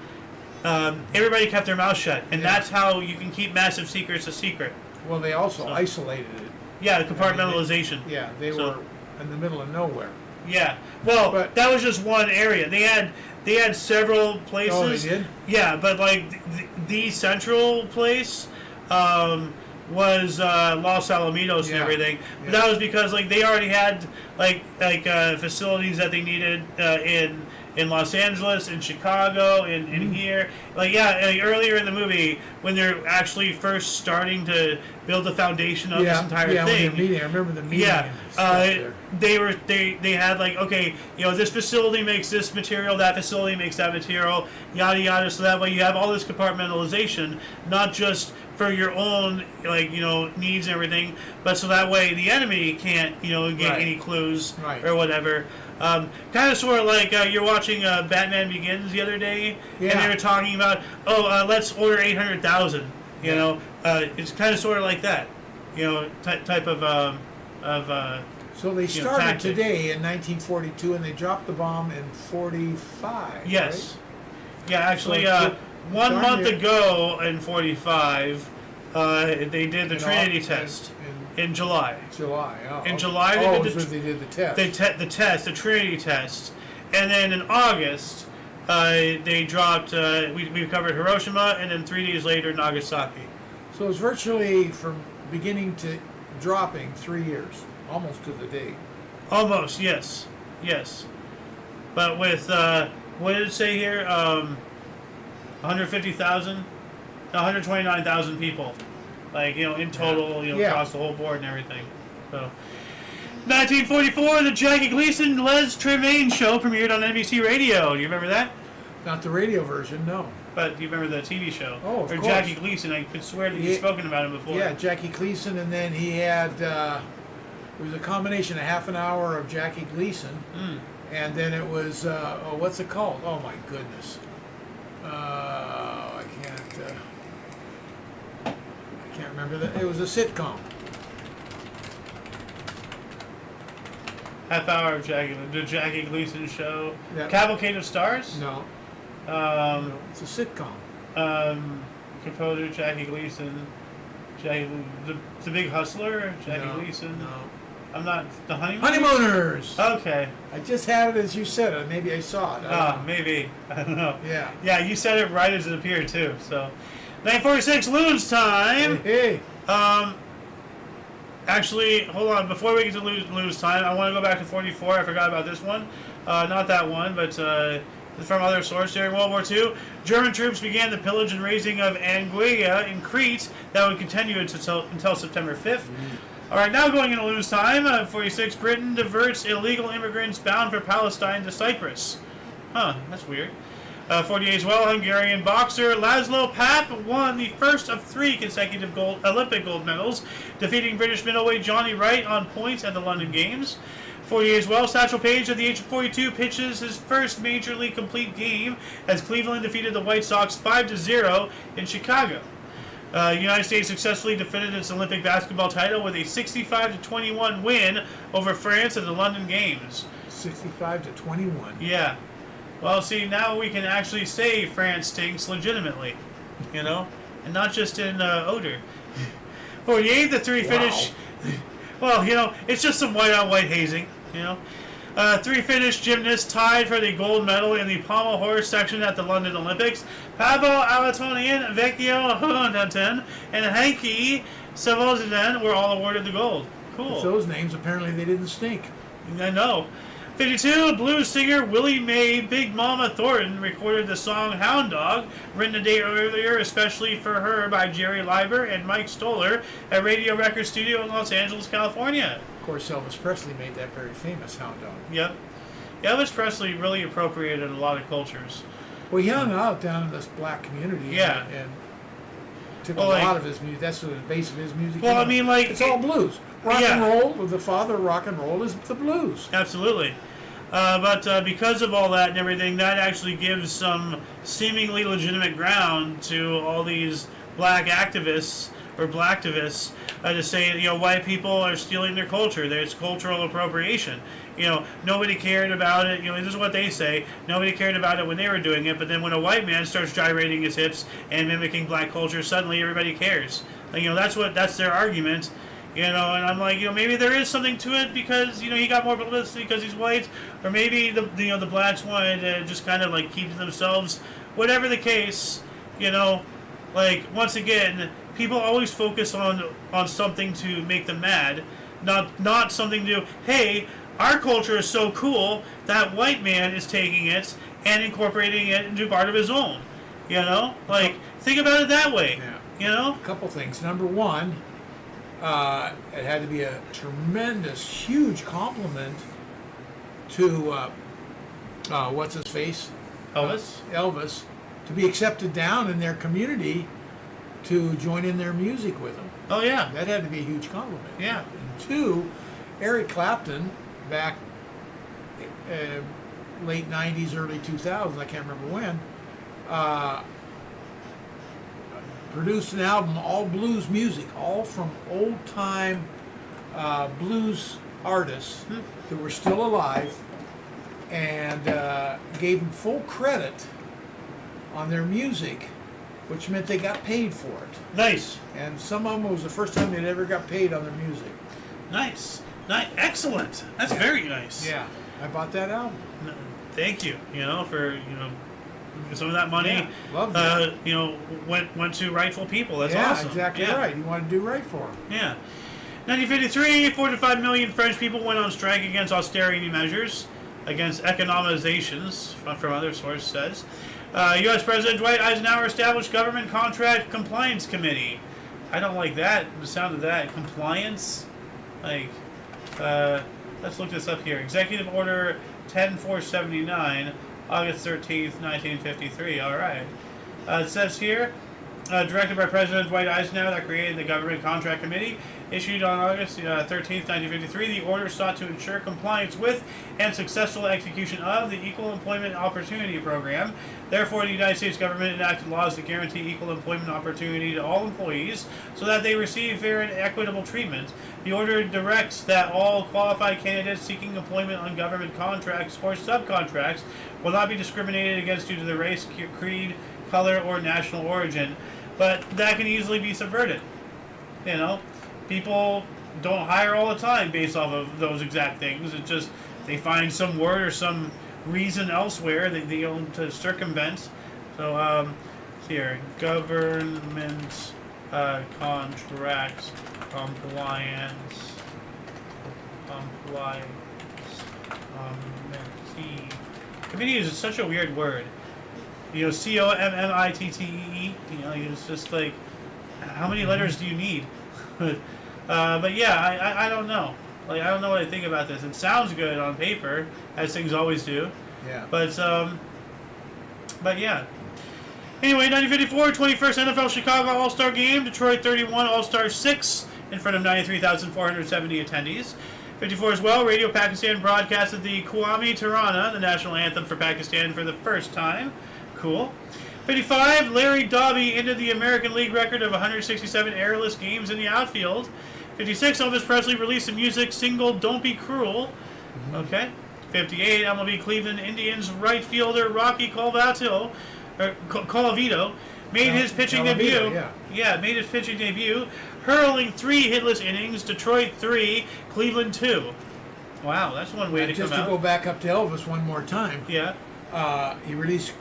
everybody kept their mouth shut, and that's how you can keep massive secrets a secret. Well, they also isolated it. Yeah, compartmentalization. They were in the middle of nowhere. Yeah, well, that was just one area. They had several places. Oh, they did? Yeah, but the central place was Los Alamitos and everything. But that was because they already had facilities that they needed in Los Angeles, in Chicago, in here. Earlier in the movie, when they're actually first starting to build the foundation of this entire thing. When they're meeting, I remember the meeting. They had this facility makes this material, that facility makes that material, yada yada. So that way you have all this compartmentalization, not just for your own needs and everything, but so that way the enemy can't get any clues or whatever. Kind of sort of like you're watching Batman Begins the other day, and they were talking about let's order 800,000. It's kind of sort of like that, type of. So they started tactic. Today in 1942, and they dropped the bomb in 45. Yes. Right? Yeah, actually, 1 month ago in 45, they did the Trinity test in July. In July, they did the test. The Trinity test, and then in August, they dropped. We covered Hiroshima, and then 3 days later, Nagasaki. So it's virtually from beginning to dropping 3 years, almost to the date. Almost, yes. But with what did it say here? 150,000, 129,000 people, in total, across the whole board and everything. So, 1944, the Jackie Gleason Les Tremayne Show premiered on NBC Radio. Do you remember that? Not the radio version, no. But do you remember the TV show? Oh, of or course. Jackie Gleason. I could swear that you've spoken about him before. Yeah, Jackie Gleason, and then he had, it was a combination of half an hour of Jackie Gleason, and then it was, what's it called? Oh my goodness. I can't remember that. It was a sitcom. Half hour of the Jackie Gleason Show. Yeah. Cavalcade of Stars? No, Um, no, it's a sitcom. Composer Jackie Gleason. The Big Hustler? Jackie No, Gleason? No. I'm not. The Honeymooners? Honeymooners! Okay. I just had it as you said it. Maybe I saw it. I don't know. Maybe. I don't know. Yeah. Yeah, you said it right as it appeared, too. So, 946 Loons time. Hey. Actually, hold on. Before we get to lose time, I want to go back to 44. I forgot about this one. Not that one, but from other source. During World War II, German troops began the pillage and razing of IOYO in Crete that would continue until September 5th. All right, now going into lose time. 46, Britain diverts illegal immigrants bound for Palestine to Cyprus. Huh, that's weird. 48 as well, Hungarian boxer Laszlo Papp won the first of 3 consecutive Olympic gold medals, defeating British middleweight Johnny Wright on points at the London Games. 48 as well, Satchel Paige at the age of 42 pitches his first major league complete game as Cleveland defeated the White Sox 5-0 in Chicago. The United States successfully defended its Olympic basketball title with a 65-21 win over France at the London Games. 65-21. Yeah. Well, see, now we can actually say France stinks legitimately, and not just in odor. 48, the 3 finish. Well, it's just some white-on-white hazing, 3 Finnish gymnasts tied for the gold medal in the pommel horse section at the London Olympics. Paavo Alatonian, Vecchio Hundanten, and Heikki Savosinen were all awarded the gold. Cool. With those names, apparently they didn't stink. I know. 52, blues singer Willie Mae Big Mama Thornton recorded the song Hound Dog, written a day earlier especially for her by Jerry Leiber and Mike Stoller at Radio Record Studio in Los Angeles, California. Of course, Elvis Presley made that very famous Hound Dog. Yep. Elvis Presley really appropriated a lot of cultures. Well, he hung out down in this black community. Yeah. And took a lot of his music. That's the base of his music. Well, I mean, like... It's all blues. Rock and roll, the father of rock and roll is the blues. Absolutely. But because of all that and everything, that actually gives some seemingly legitimate ground to all these black activists or blacktivists to say, white people are stealing their culture. There's cultural appropriation. Nobody cared about it. This is what they say. Nobody cared about it when they were doing it, but then when a white man starts gyrating his hips and mimicking black culture, suddenly everybody cares. That's their argument. And I'm like, maybe there is something to it because, he got more publicity because he's white, or maybe the blacks wanted to just kind of like keep to themselves. Whatever the case, once again, people always focus on something to make them mad, not something to, hey, our culture is so cool that white man is taking it and incorporating it into part of his own. Think about it that way. Yeah. A couple things. Number one, it had to be a tremendous, huge compliment to what's his face, Elvis, to be accepted down in their community to join in their music with them. Oh yeah, that had to be a huge compliment. Yeah. And 2, Eric Clapton, back late '90s, early 2000s, I can't remember when. Produced an album, all blues music, all from old-time blues artists that were still alive, and gave them full credit on their music, which meant they got paid for it. Nice. And some of them, it was the first time they'd ever got paid on their music. Nice. Excellent. That's very nice. Yeah. I bought that album. Thank you, for, some of that money, yeah, loved that. went to rightful people. That's yeah, awesome. Exactly right. You want to do right for them. Yeah. 1953, 4 to 5 million French people went on strike against austerity measures, against economizations, from other sources says. U.S. President Dwight Eisenhower established Government Contract Compliance Committee. I don't like that, the sound of that. Compliance? Let's look this up here. Executive Order 10479, August 13th, 1953. All right. It says here, directed by President Dwight Eisenhower that created the Government Contract Committee, issued on August 13th, 1953, the order sought to ensure compliance with and successful execution of the Equal Employment Opportunity Program. Therefore, the United States government enacted laws that guarantee equal employment opportunity to all employees so that they receive fair and equitable treatment. The order directs that all qualified candidates seeking employment on government contracts or subcontracts will not be discriminated against due to their race, creed, color, or national origin. But that can easily be subverted. You know, people don't hire all the time based off of those exact things. It's just they find some word or some reason elsewhere that they own to circumvent. So, here, government contracts compliance committee is such a weird word. You know, COMMITTEE. You know, it's just like, how many letters do you need? But yeah, I don't know. Like, I don't know what I think about this. It sounds good on paper, as things always do. Yeah. But yeah. Anyway, 1954, 21st NFL Chicago All-Star Game, Detroit 31, All-Star 6, in front of 93,470 attendees. 54 as well, Radio Pakistan broadcasted the Qawmi Tirana, the national anthem for Pakistan, for the first time. Cool. 55, Larry Doby ended the American League record of 167 airless games in the outfield. 56, Elvis Presley released the music single Don't Be Cruel. Okay. 58, MLB Cleveland Indians right fielder Rocky Colavito made his pitching debut. Yeah, made his pitching debut, hurling 3 hitless innings, Detroit 3, Cleveland 2. Wow, that's one way to come out. Just to go back up to Elvis one more time. Yeah. He released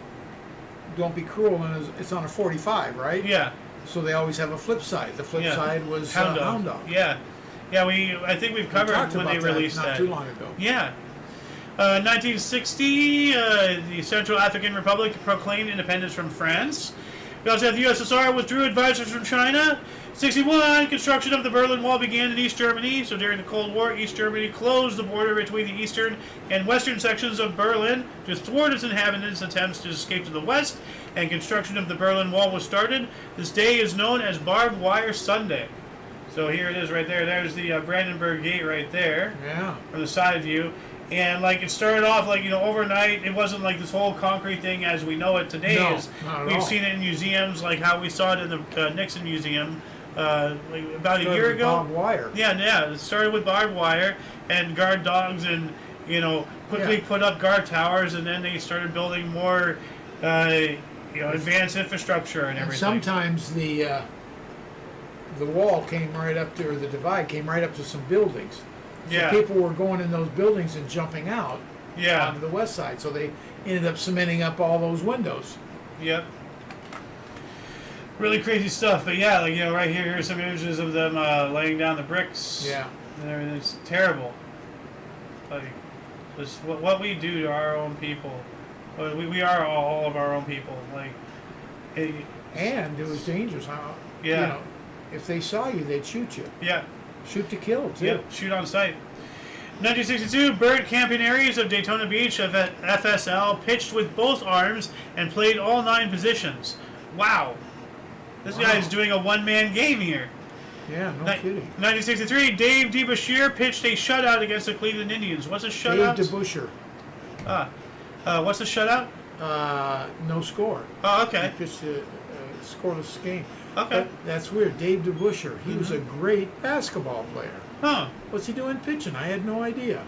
Don't Be Cruel, and it's on a 45, right? Yeah. So they always have a flip side. The flip side was Hound Dog. Yeah. Yeah, I think we've covered when they released that. Not too long ago. Yeah. 1960, the Central African Republic proclaimed independence from France. We also have the USSR withdrew advisors from China. 61, construction of the Berlin Wall began in East Germany. So during the Cold War, East Germany closed the border between the eastern and western sections of Berlin to thwart its inhabitants' attempts to escape to the west, and construction of the Berlin Wall was started. This day is known as Barbed Wire Sunday. So here it is right there. There's the Brandenburg Gate right there. Yeah. From the side view. And like it started off like, you know, overnight. It wasn't like this whole concrete thing as we know it today. No, is. not at We've all. seen it in museums, like how we saw it in the Nixon Museum like about a year ago. Barbed wire. Yeah. It started with barbed wire and guard dogs, and you know, quickly put up guard towers, and then they started building more, advanced infrastructure and everything. Sometimes the wall came right up to, or the divide came right up to some buildings. So people were going in those buildings and jumping out onto the west side. So they ended up cementing up all those windows. Yep. Really crazy stuff. But yeah, like, you know, right here, here's some images of them laying down the bricks. Yeah. And everything. It's terrible. Like, just what we do to our own people. We are all of our own people. Like, and it was dangerous. Yeah. You know, if they saw you, they'd shoot you. Yeah. Shoot to kill, too. Yep, shoot on sight. 1962, bird camping areas of Daytona Beach of FSL pitched with both arms and played all 9 positions. Wow. This guy's doing a one-man game here. Yeah, no kidding. 1963, Dave DeBusschere pitched a shutout against the Cleveland Indians. What's a shutout? Dave DeBusschere. What's a shutout? No score. Oh, okay. He pitched a scoreless game. Okay. But that's weird. Dave DeBusschere. He was a great basketball player. Huh. What's he doing pitching? I had no idea.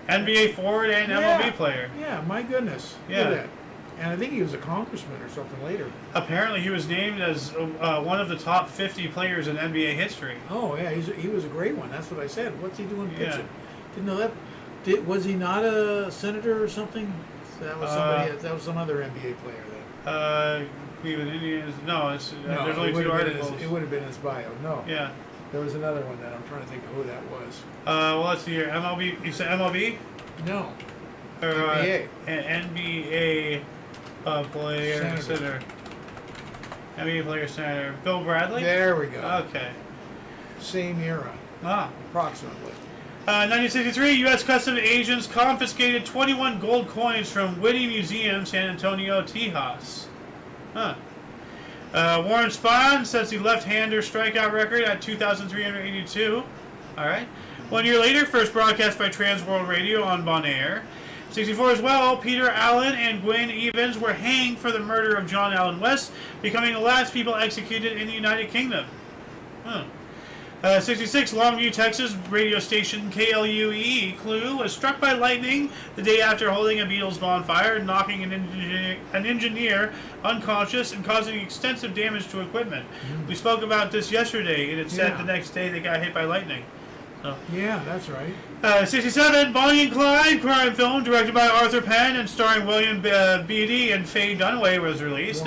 NBA forward and MLB player. Yeah, my goodness. Yeah. Look at that. And I think he was a congressman or something later. Apparently, he was named as one of the top 50 players in NBA history. Oh, yeah. He was a great one. That's what I said. What's he doing pitching? Yeah. Didn't know that. Was he not a senator or something? That was somebody. That was some other NBA player then. Cleveland Indians. No, there's No, only 2 articles. it would have been his bio. No. Yeah. There was another one that I'm trying to think of who that was. Well, let's see here. MLB. You said MLB? No. Or, NBA. NBA player center. NBA player center. Bill Bradley? There we go. Okay. Same era, approximately. 1963, U.S. Customs agents confiscated 21 gold coins from Whitney Museum, San Antonio, Tejas. Huh. Warren Spahn sets the left-hander strikeout record at 2,382. All right. 1 year later, first broadcast by Trans World Radio on Bon Air. 64 as well, Peter Allen and Gwen Evans were hanged for the murder of John Allen West, becoming the last people executed in the United Kingdom. Huh. 66, Longview, Texas, radio station KLUE Clue was struck by lightning the day after holding a Beatles bonfire, knocking an engineer unconscious and causing extensive damage to equipment. Mm-hmm. We spoke about this yesterday, and it said the next day they got hit by lightning. So. Yeah, that's right. 67, Bonnie and Clyde crime film directed by Arthur Penn and starring William Beatty and Faye Dunaway was released.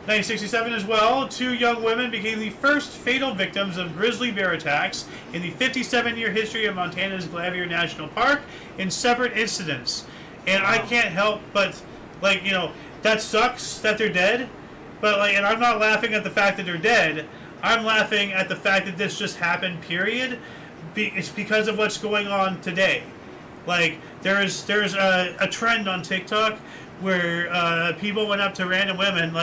1967 as well, 2 young women became the first fatal victims of grizzly bear attacks in the 57-year history of Montana's Glavier National Park in separate incidents. And I can't help but, that sucks that they're dead, but, and I'm not laughing at the fact that they're dead. I'm laughing at the fact that this just happened, period. It's because of what's going on today. There's a trend on TikTok where people went up to random women,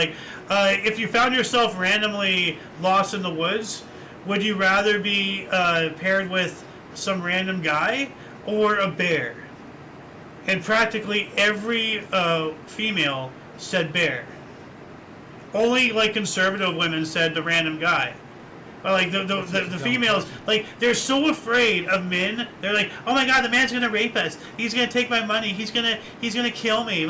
if you found yourself randomly lost in the woods, would you rather be paired with some random guy or a bear? And practically every female said bear. Only conservative women said the random guy. But the females, they're so afraid of men. They're like, oh my god, the man's gonna rape us. He's gonna take my money. He's gonna kill me.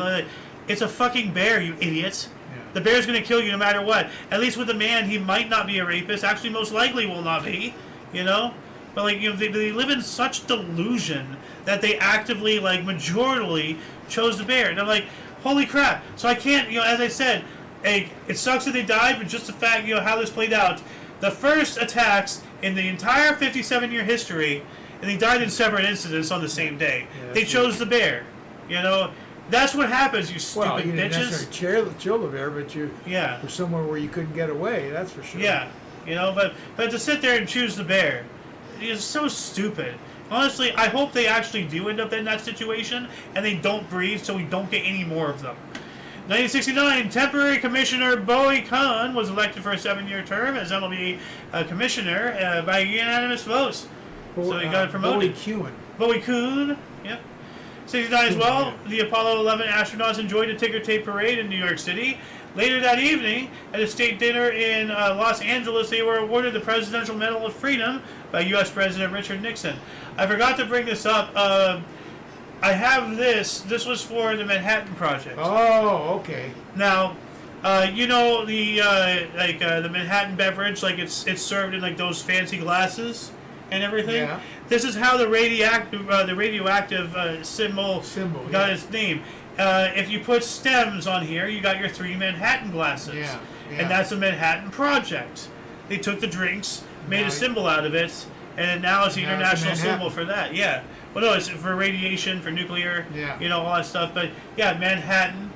It's a fucking bear, you idiots. Yeah. The bear's gonna kill you no matter what. At least with a man, he might not be a rapist. Actually, most likely will not be. But they live in such delusion that they actively, majorly chose the bear. And I'm like, holy crap. So I can't, as I said, it sucks that they died, but just the fact, how this played out. The first attacks in the entire 57-year history, and they died in separate incidents on the same day. Yeah, they chose the bear. That's what happens, you stupid bitches. You didn't necessarily chill the bear, but you were somewhere where you couldn't get away, that's for sure. Yeah, but to sit there and choose the bear is so stupid. Honestly, I hope they actually do end up in that situation, and they don't breed so we don't get any more of them. 1969, temporary commissioner Bowie Kuhn was elected for a 7-year term as MLB commissioner by unanimous votes. So he got promoted. Bowie Kuhn, yep. 69 as well, the Apollo 11 astronauts enjoyed a ticker tape parade in New York City. Later that evening, at a state dinner in Los Angeles, they were awarded the Presidential Medal of Freedom by U.S. President Richard Nixon. I forgot to bring this up. I have this. This was for the Manhattan Project. Oh, okay. Now, the Manhattan beverage, it's served in those fancy glasses and everything. Yeah. This is how the radioactive symbol got its name. If you put stems on here, you got your 3 Manhattan glasses. Yeah. And that's a Manhattan Project. They took the drinks, made a symbol out of it, and now it's the international symbol for that. Yeah. Well, no, it's for radiation, for nuclear, all that stuff. But, Manhattan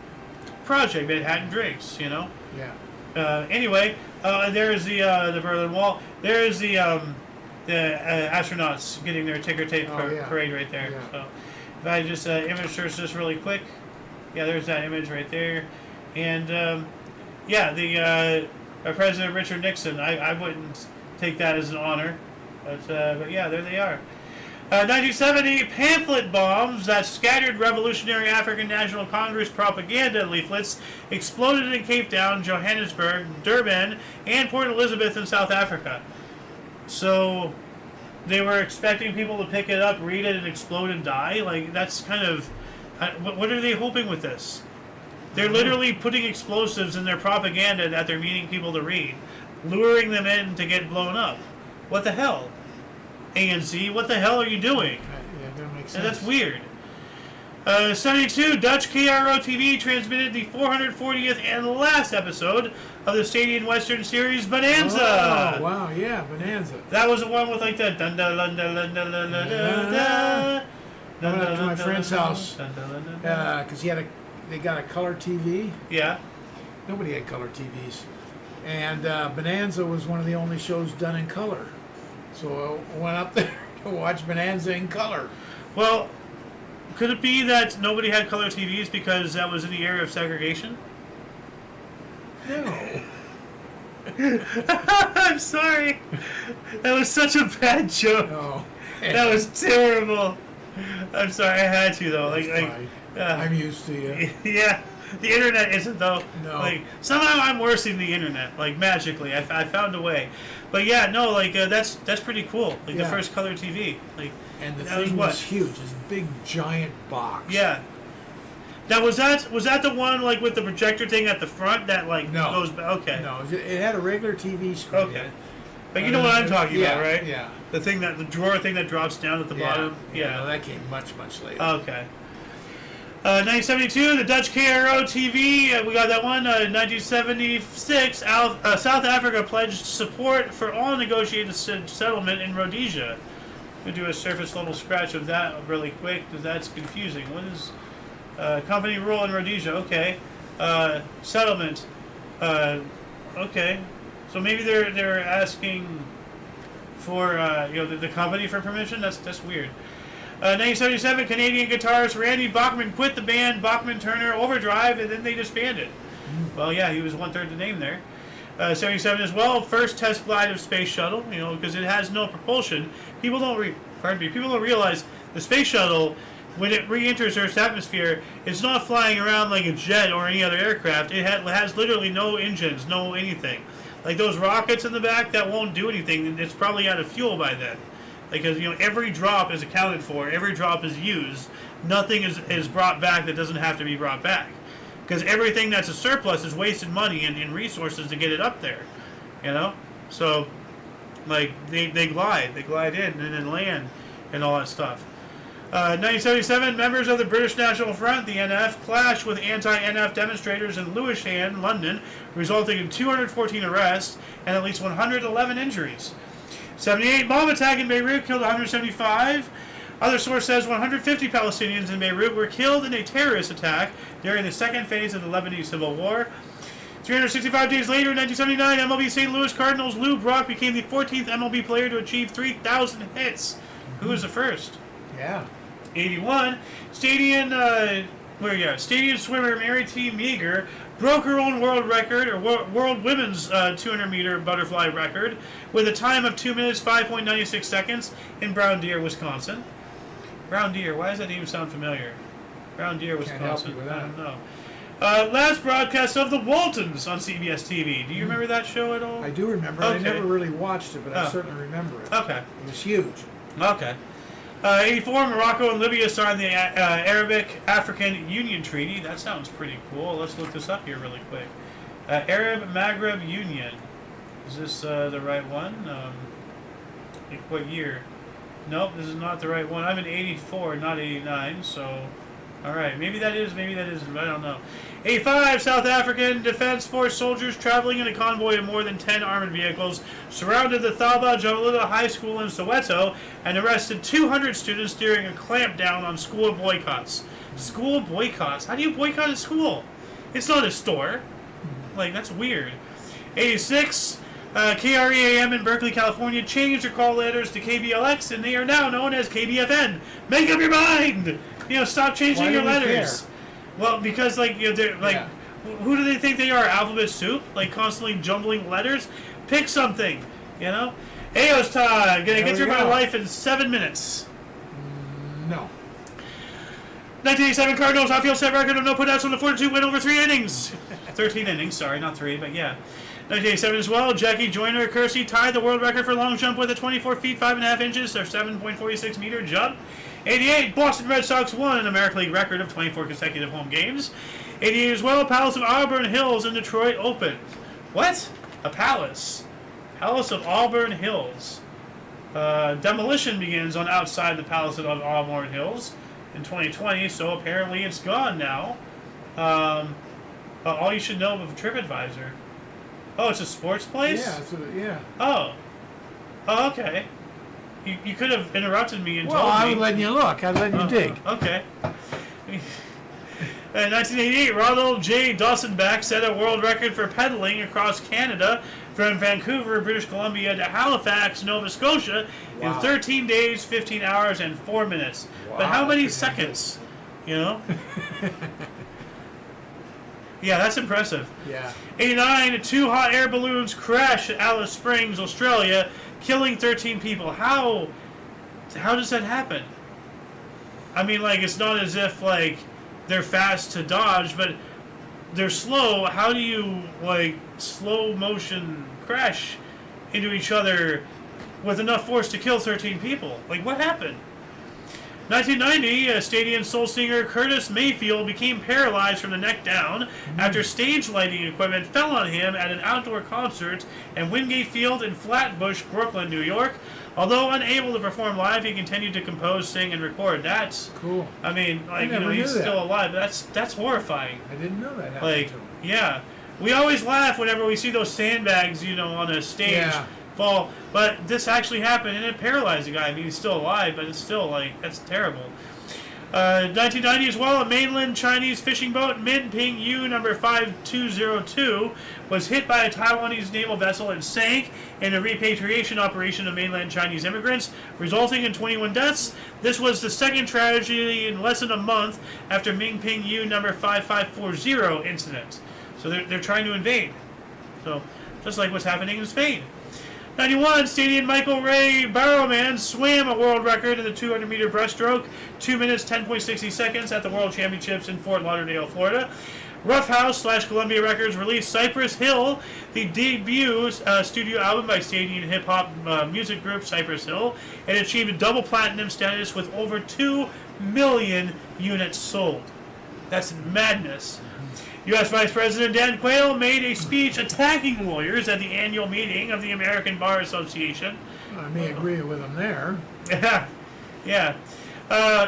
Project, Manhattan drinks, Yeah. Anyway, there's the Berlin Wall. There's the astronauts getting their ticker tape parade right there. Yeah. So if I just image search this really quick, there's that image right there. And, President Richard Nixon, I wouldn't take that as an honor. But there they are. 1970, pamphlet bombs that scattered Revolutionary African National Congress propaganda leaflets exploded in Cape Town, Johannesburg, Durban, and Port Elizabeth in South Africa. So they were expecting people to pick it up, read it, and explode and die? That's kind of... What are they hoping with this? They're literally putting explosives in their propaganda that they're meaning people to read, luring them in to get blown up. What the hell? ANC, what the hell are you doing? Yeah, that makes sense. And that's weird. 72, Dutch KRO TV transmitted the 440th and last episode of the Stadium Western series Bonanza. Oh, wow, yeah, Bonanza. That was the one with the dun dun dun dun dun dun dun dun. I went up to my friend's house because they got a color TV. Yeah. Nobody had color TVs, and Bonanza was one of the only shows done in color. So I went up there to watch Bonanza in color. Well, could it be that nobody had color TVs because that was in the era of segregation? No. I'm sorry. That was such a bad joke. No. That was terrible. I'm sorry. I had to though. That's fine. I'm used to you. Yeah. The internet isn't though. No. Like somehow I'm worse than the internet. Like magically, I found a way. But yeah, no. Like that's pretty cool. Like the Yeah. first color TV. Like And the that thing was was huge. This big giant box. yeah. Now was that the one like with the projector thing at the front that like No. goes back? Okay. No, it had a regular TV screen. Okay. But you know what I'm talking about, right? Yeah. The drawer thing that drops down at the bottom. Yeah. No, that came much later. Okay. 1972, the Dutch KRO TV. We got that one. 1976, South Africa pledged support for all negotiated settlement in Rhodesia. We'll do a surface level scratch of that really quick because that's confusing. What is company rule in Rhodesia? Okay. Settlement. Okay. So maybe they're asking for the company for permission. That's weird. 1977, Canadian guitarist Randy Bachman quit the band Bachman Turner Overdrive, and then they disbanded. Well, yeah, he was 1/3 the name there. 77 as well, first test glide of space shuttle. Because it has no propulsion. People don't realize the space shuttle, when it re-enters Earth's atmosphere, it's not flying around like a jet or any other aircraft. It has literally no engines, no anything. Like those rockets in the back, that won't do anything. It's probably out of fuel by then. Because every drop is accounted for, every drop is used. Nothing is brought back that doesn't have to be brought back. Because everything that's a surplus is wasted money and resources to get it up there. So like they glide in and then land and all that stuff. 1977, members of the British National Front, the NF, clashed with anti-NF demonstrators in Lewisham, London, resulting in 214 arrests and at least 111 injuries. 78, bomb attack in Beirut killed 175. Other source says 150 Palestinians in Beirut were killed in a terrorist attack during the second phase of the Lebanese Civil War. 365 days later, in 1979, MLB St. Louis Cardinals Lou Brock became the 14th MLB player to achieve 3,000 hits. Who was the first? Yeah. 81, Stadium swimmer Mary T. Meager broke her own world record, or world women's 200-meter butterfly record, with a time of 2 minutes 5.96 seconds in Brown Deer, Wisconsin. Brown Deer, why does that even sound familiar? Brown Deer, Wisconsin. Can't help you with that. I don't know. Last broadcast of The Waltons on CBS TV. Do you remember that show at all? I do remember. Okay. I never really watched it, but I certainly remember it. Okay. It was huge. Okay. 84, Morocco and Libya signed the Arabic-African Union Treaty. That sounds pretty cool. Let's look this up here really quick. Arab-Maghreb Union. Is this the right one? What year? Nope, this is not the right one. I'm in 84, not 89, so... Alright, maybe that is, maybe that isn't, I don't know. 85, South African Defense Force soldiers traveling in a convoy of more than 10 armored vehicles surrounded the Thaba Jalula High School in Soweto and arrested 200 students during a clampdown on school boycotts. School boycotts? How do you boycott a school? It's not a store. Like, that's weird. 86, KREAM in Berkeley, California changed their call letters to KBLX and they are now known as KBFN. Make up your mind! Stop changing your letters. Care? Well, because they're like, who do they think they are? Alphabet soup? Like constantly jumbling letters? Pick something, Ayo's time. Gonna get through my life in 7 minutes. No. 1987 Cardinals outfield set record of no putouts on the 4-2 win over 3 innings. 13 innings, sorry, not 3, but yeah. 1987 as well, Jackie Joyner-Kersee tied the world record for long jump with a 24 feet 5.5 inches or 7.46 meter jump. 88, Boston Red Sox won an American League record of 24 consecutive home games. 88 as well, Palace of Auburn Hills in Detroit opened. What? A palace. Palace of Auburn Hills. Demolition begins on outside the Palace of Auburn Hills in 2020, so apparently it's gone now. All you should know of TripAdvisor. Oh, it's a sports place? Yeah. Oh, okay. You could have interrupted me and told me. Well, I was letting you look. I was letting you dig. Okay. In 1988, Ronald J. Dawsonback set a world record for pedaling across Canada from Vancouver, British Columbia to Halifax, Nova Scotia in 13 days, 15 hours, and 4 minutes. But how many seconds? You know? Yeah, that's impressive. Yeah. 89, 2 hot air balloons crash at Alice Springs, Australia, killing 13 people. How does that happen? I mean, like, it's not as if, like, they're fast to dodge, but they're slow. How do you, like, slow motion crash into each other with enough force to kill 13 people? Like, what happened? 1990, stadium soul singer Curtis Mayfield became paralyzed from the neck down after stage lighting equipment fell on him at an outdoor concert at Wingate Field in Flatbush, Brooklyn, New York. Although unable to perform live, he continued to compose, sing, and record. That's cool. I mean, like, you know, he's still alive. That's horrifying. I didn't know that happened Like, to him. yeah. We always laugh whenever we see those sandbags, you know, on a stage fall. But this actually happened, and it paralyzed the guy. I mean, he's still alive, but it's still, like, that's terrible. 1990 as well, a mainland Chinese fishing boat, Minping U number 5202, was hit by a Taiwanese naval vessel and sank in a repatriation operation of mainland Chinese immigrants, resulting in 21 deaths. This was the second tragedy in less than a month after Minping U number 5540 incident. So they're trying to invade. So, just like what's happening in Spain. 91, Canadian Michael Ray Barrowman swam a world record in the 200-meter breaststroke, 2 minutes, 10.60 seconds at the World Championships in Fort Lauderdale, Florida. Roughhouse / Columbia Records released Cypress Hill, the debut studio album by Canadian hip-hop music group Cypress Hill. It achieved a double platinum status with over 2 million units sold. That's madness. U.S. Vice President Dan Quayle made a speech attacking lawyers at the annual meeting of the American Bar Association. I may agree with him there. Yeah.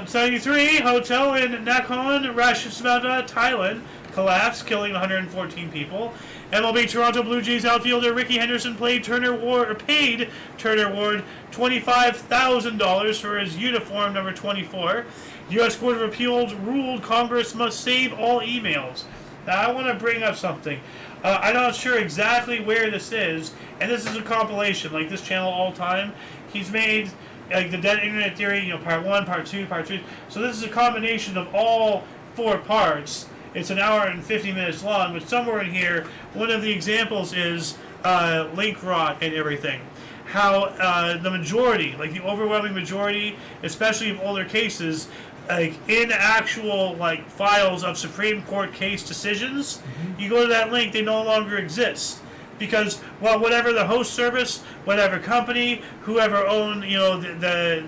73, hotel in Nakhon Ratchasima, Thailand, collapsed, killing 114 people. MLB Toronto Blue Jays outfielder Ricky Henderson paid Turner Ward $25,000 for his uniform number 24. U.S. Court of Appeals ruled Congress must save all emails. Now, I want to bring up something. I'm not sure exactly where this is, and this is a compilation, like this channel all time. He's made like the Dead Internet Theory, you know, part 1, part 2, part 3. So this is a combination of all 4 parts. It's an hour and 50 minutes long, but somewhere in here, one of the examples is link rot and everything. How the majority, like the overwhelming majority, especially of older cases, like in actual like files of Supreme Court case decisions, you go to that link, they no longer exist. Because, well, whatever the host service, whatever company, whoever owned, you know, the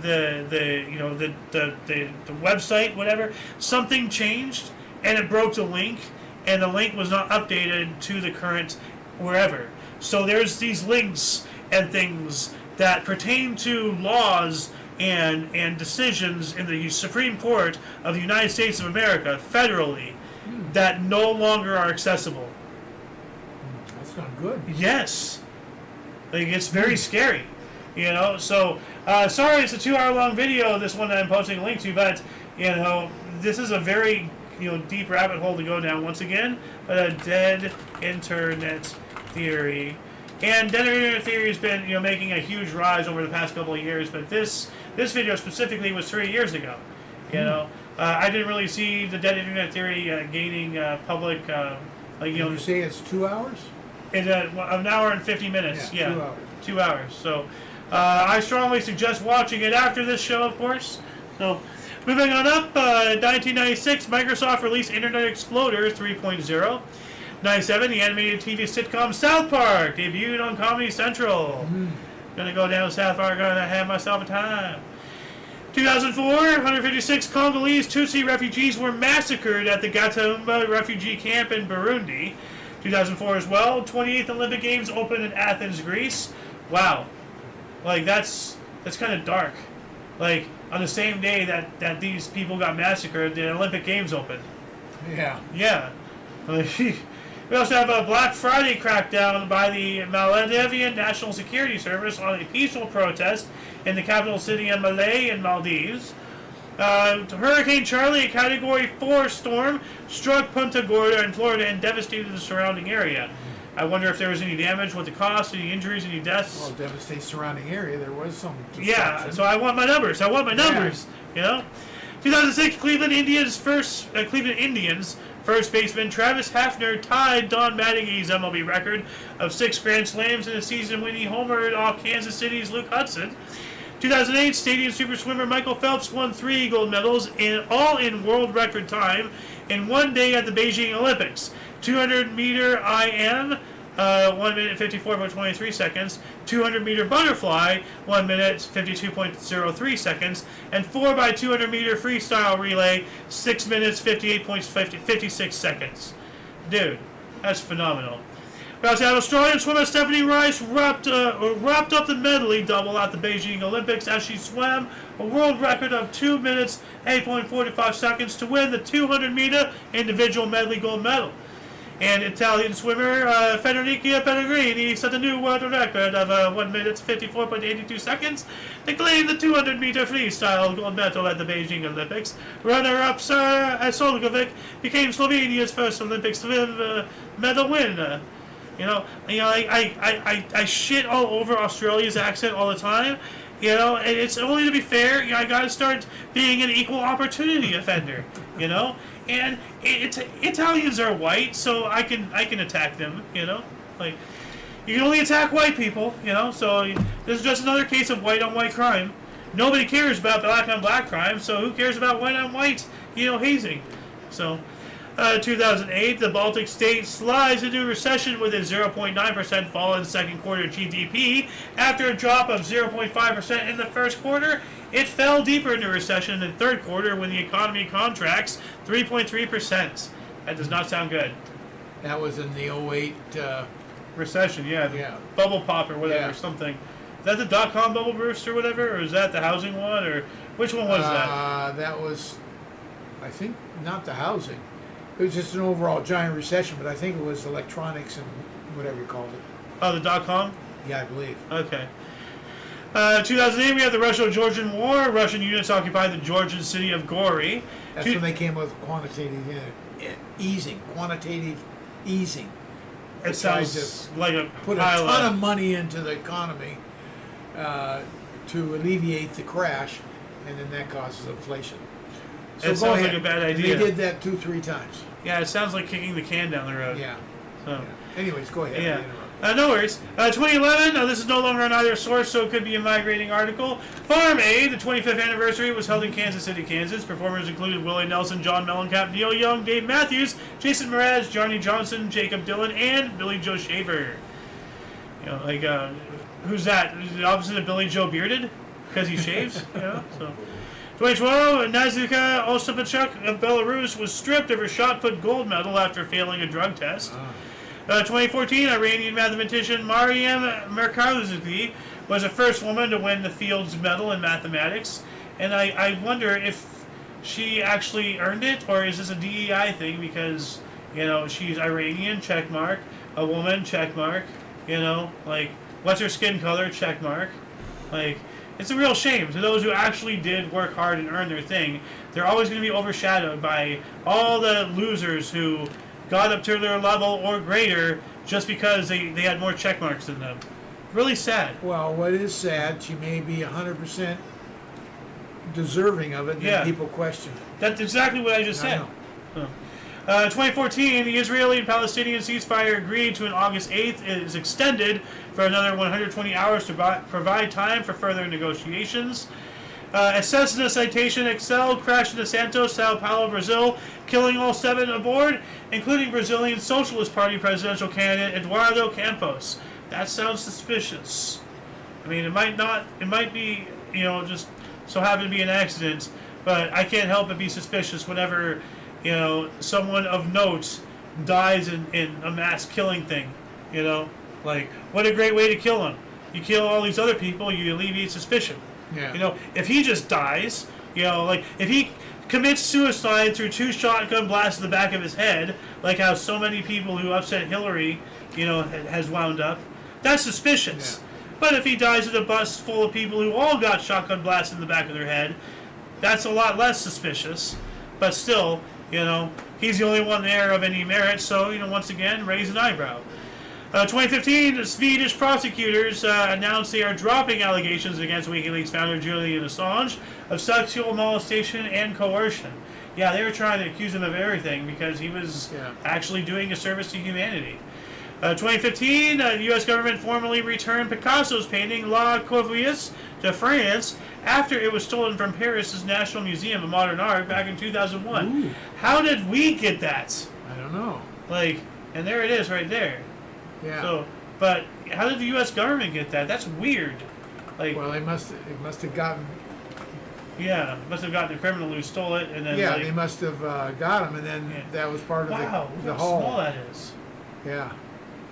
website, whatever, something changed and it broke the link, and the link was not updated to the current wherever. So there's these links and things that pertain to laws and decisions in the Supreme Court of the United States of America, federally, that no longer are accessible. That's not good. Yes. Like, it's very scary, you know? So, sorry it's a 2-hour-long video, this one that I'm posting a link to, but, you know, this is a very, you know, deep rabbit hole to go down once again, but a dead internet theory. And dead internet theory has been, you know, making a huge rise over the past couple of years, but this video specifically was 3 years ago, you know? I didn't really see the dead internet theory gaining public, like, you know... Did you say it's 2 hours? It's an hour and 50 minutes, yeah. 2 hours. 2 hours. So, I strongly suggest watching it after this show, of course. So, moving on up, 1996, Microsoft released Internet Explorer 3.0. 97, the animated TV sitcom South Park debuted on Comedy Central. Gonna go down to South Park, gonna have myself a time. 2004, 156 Congolese Tutsi refugees were massacred at the Gatumba refugee camp in Burundi. 2004 as well, 28th Olympic Games opened in Athens, Greece. Wow. Like, that's kind of dark. Like, on the same day that these people got massacred, the Olympic Games opened. Yeah. Yeah. We also have a Black Friday crackdown by the Maldivian National Security Service on a peaceful protest in the capital city of Malé in Maldives. Hurricane Charlie, a Category 4 storm, struck Punta Gorda in Florida and devastated the surrounding area. I wonder if there was any damage, what the cost, any injuries, any deaths. Well, devastated surrounding area. There was some destruction. Yeah, so I want my numbers. You know, 2006 Cleveland Indians first baseman Travis Hafner tied Don Mattingly's MLB record of 6 Grand Slams in a season when he homered off Kansas City's Luke Hudson. 2008 Stadium super swimmer Michael Phelps won 3 gold medals all in world record time in one day at the Beijing Olympics. 200 meter IM, 1 minute 54.23 seconds. 200 meter butterfly, 1 minute 52.03 seconds. And 4x200 meter freestyle relay, 6 minutes 58.56 seconds. Dude, that's phenomenal. We also had Australian swimmer Stephanie Rice wrapped up the medley double at the Beijing Olympics as she swam a world record of 2 minutes 8.45 seconds to win the 200 meter individual medley gold medal. And Italian swimmer Federica Pellegrini set a new world record of 1 minute 54.82 seconds to claim the 200 meter freestyle gold medal at the Beijing Olympics. Runner-up Sara Solkovic became Slovenia's first Olympic swim medal winner. I shit all over Australia's accent all the time, and it's only to be fair, I gotta start being an equal opportunity offender, and Italians are white, so I can attack them, like, you can only attack white people, so this is just another case of white on white crime. Nobody cares about black on black crime, so who cares about white on white, hazing, so... 2008, the Baltic state slides into recession with a 0.9% fall in second quarter GDP. After a drop of 0.5% in the first quarter, it fell deeper into recession in the third quarter when the economy contracts 3.3%. That does not sound good. That was in the 08 recession, yeah. Bubble pop or whatever, something. Is that the dot-com bubble burst or whatever, or is that the housing one, or which one was that? That was, I think, not the housing. It was just an overall giant recession, but I think it was electronics and whatever you called it. Oh, the dot-com? Yeah, I believe. Okay. 2008, we have the Russo-Georgian War. Russian units occupied the Georgian city of Gori. That's when they came up with quantitative easing. It sounds like a put a ton of money into the economy to alleviate the crash, and then that causes inflation. So it sounds like a bad idea. And they did that 2-3 times. Yeah, it sounds like kicking the can down the road. Yeah. So. Yeah. Anyways, go ahead. Yeah. No worries. 2011, this is no longer on either source, so it could be a migrating article. Farm Aid, the 25th anniversary, was held in Kansas City, Kansas. Performers included Willie Nelson, John Mellencamp, Neil Young, Dave Matthews, Jason Mraz, Johnny Johnson, Jacob Dylan, and Billy Joe Shaver. Who's that? The opposite of Billy Joe Bearded? Because he shaves? So... 2012, Nazika Ostapachuk of Belarus was stripped of her shot-put gold medal after failing a drug test. 2014, Iranian mathematician Mariam Merkazli was the first woman to win the Fields Medal in mathematics. And I wonder if she actually earned it, or is this a DEI thing because, she's Iranian, check mark, a woman, check mark, what's her skin color, check mark, it's a real shame to those who actually did work hard and earn their thing. They're always going to be overshadowed by all the losers who got up to their level or greater just because they had more check marks than them. Really sad. Well, what is sad, she may be 100% deserving of it, and then people question it. That's exactly what I just said. 2014, the Israeli and Palestinian ceasefire agreed to an August 8th. It is extended for another 120 hours to provide time for further negotiations. A Cessna Citation Excel crashed into Santos, Sao Paulo, Brazil, killing all 7 aboard, including Brazilian Socialist Party presidential candidate Eduardo Campos. That sounds suspicious. I mean, it might be, just so happen to be an accident, but I can't help but be suspicious whenever someone of note dies in a mass killing thing, what a great way to kill him. You kill all these other people, you alleviate suspicion. Yeah. If he just dies, if he commits suicide through 2 shotgun blasts to the back of his head, like how so many people who upset Hillary, has wound up, that's suspicious. Yeah. But if he dies in a bus full of people who all got shotgun blasts in the back of their head, That's a lot less suspicious, but still, he's the only one there of any merit. So, once again, raise an eyebrow. 2015, the Swedish prosecutors announced they are dropping allegations against WikiLeaks founder Julian Assange of sexual molestation and coercion. Yeah, they were trying to accuse him of everything because he was actually doing a service to humanity. 2015, the U.S. government formally returned Picasso's painting La Corvus to France after it was stolen from Paris's National Museum of Modern Art back in 2001. Ooh. How did we get that? I don't know. And there it is right there. Yeah. So, but how did the U.S. government get that? That's weird. Well, it must have gotten. Yeah, must have gotten the criminal who stole it, and then. Yeah, they must have got him, and then that was part of the how haul. Small that is. Yeah.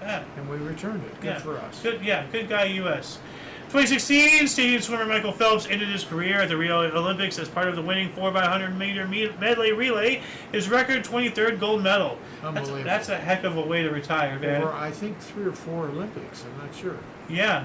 Yeah. And we returned it. Good for us. Good guy, U.S. 2016, Canadian swimmer Michael Phelps ended his career at the Rio Olympics as part of the winning 4x100-meter medley relay, his record 23rd gold medal. Unbelievable. That's a heck of a way to retire, man. Over, I think, 3 or 4 Olympics. I'm not sure. Yeah.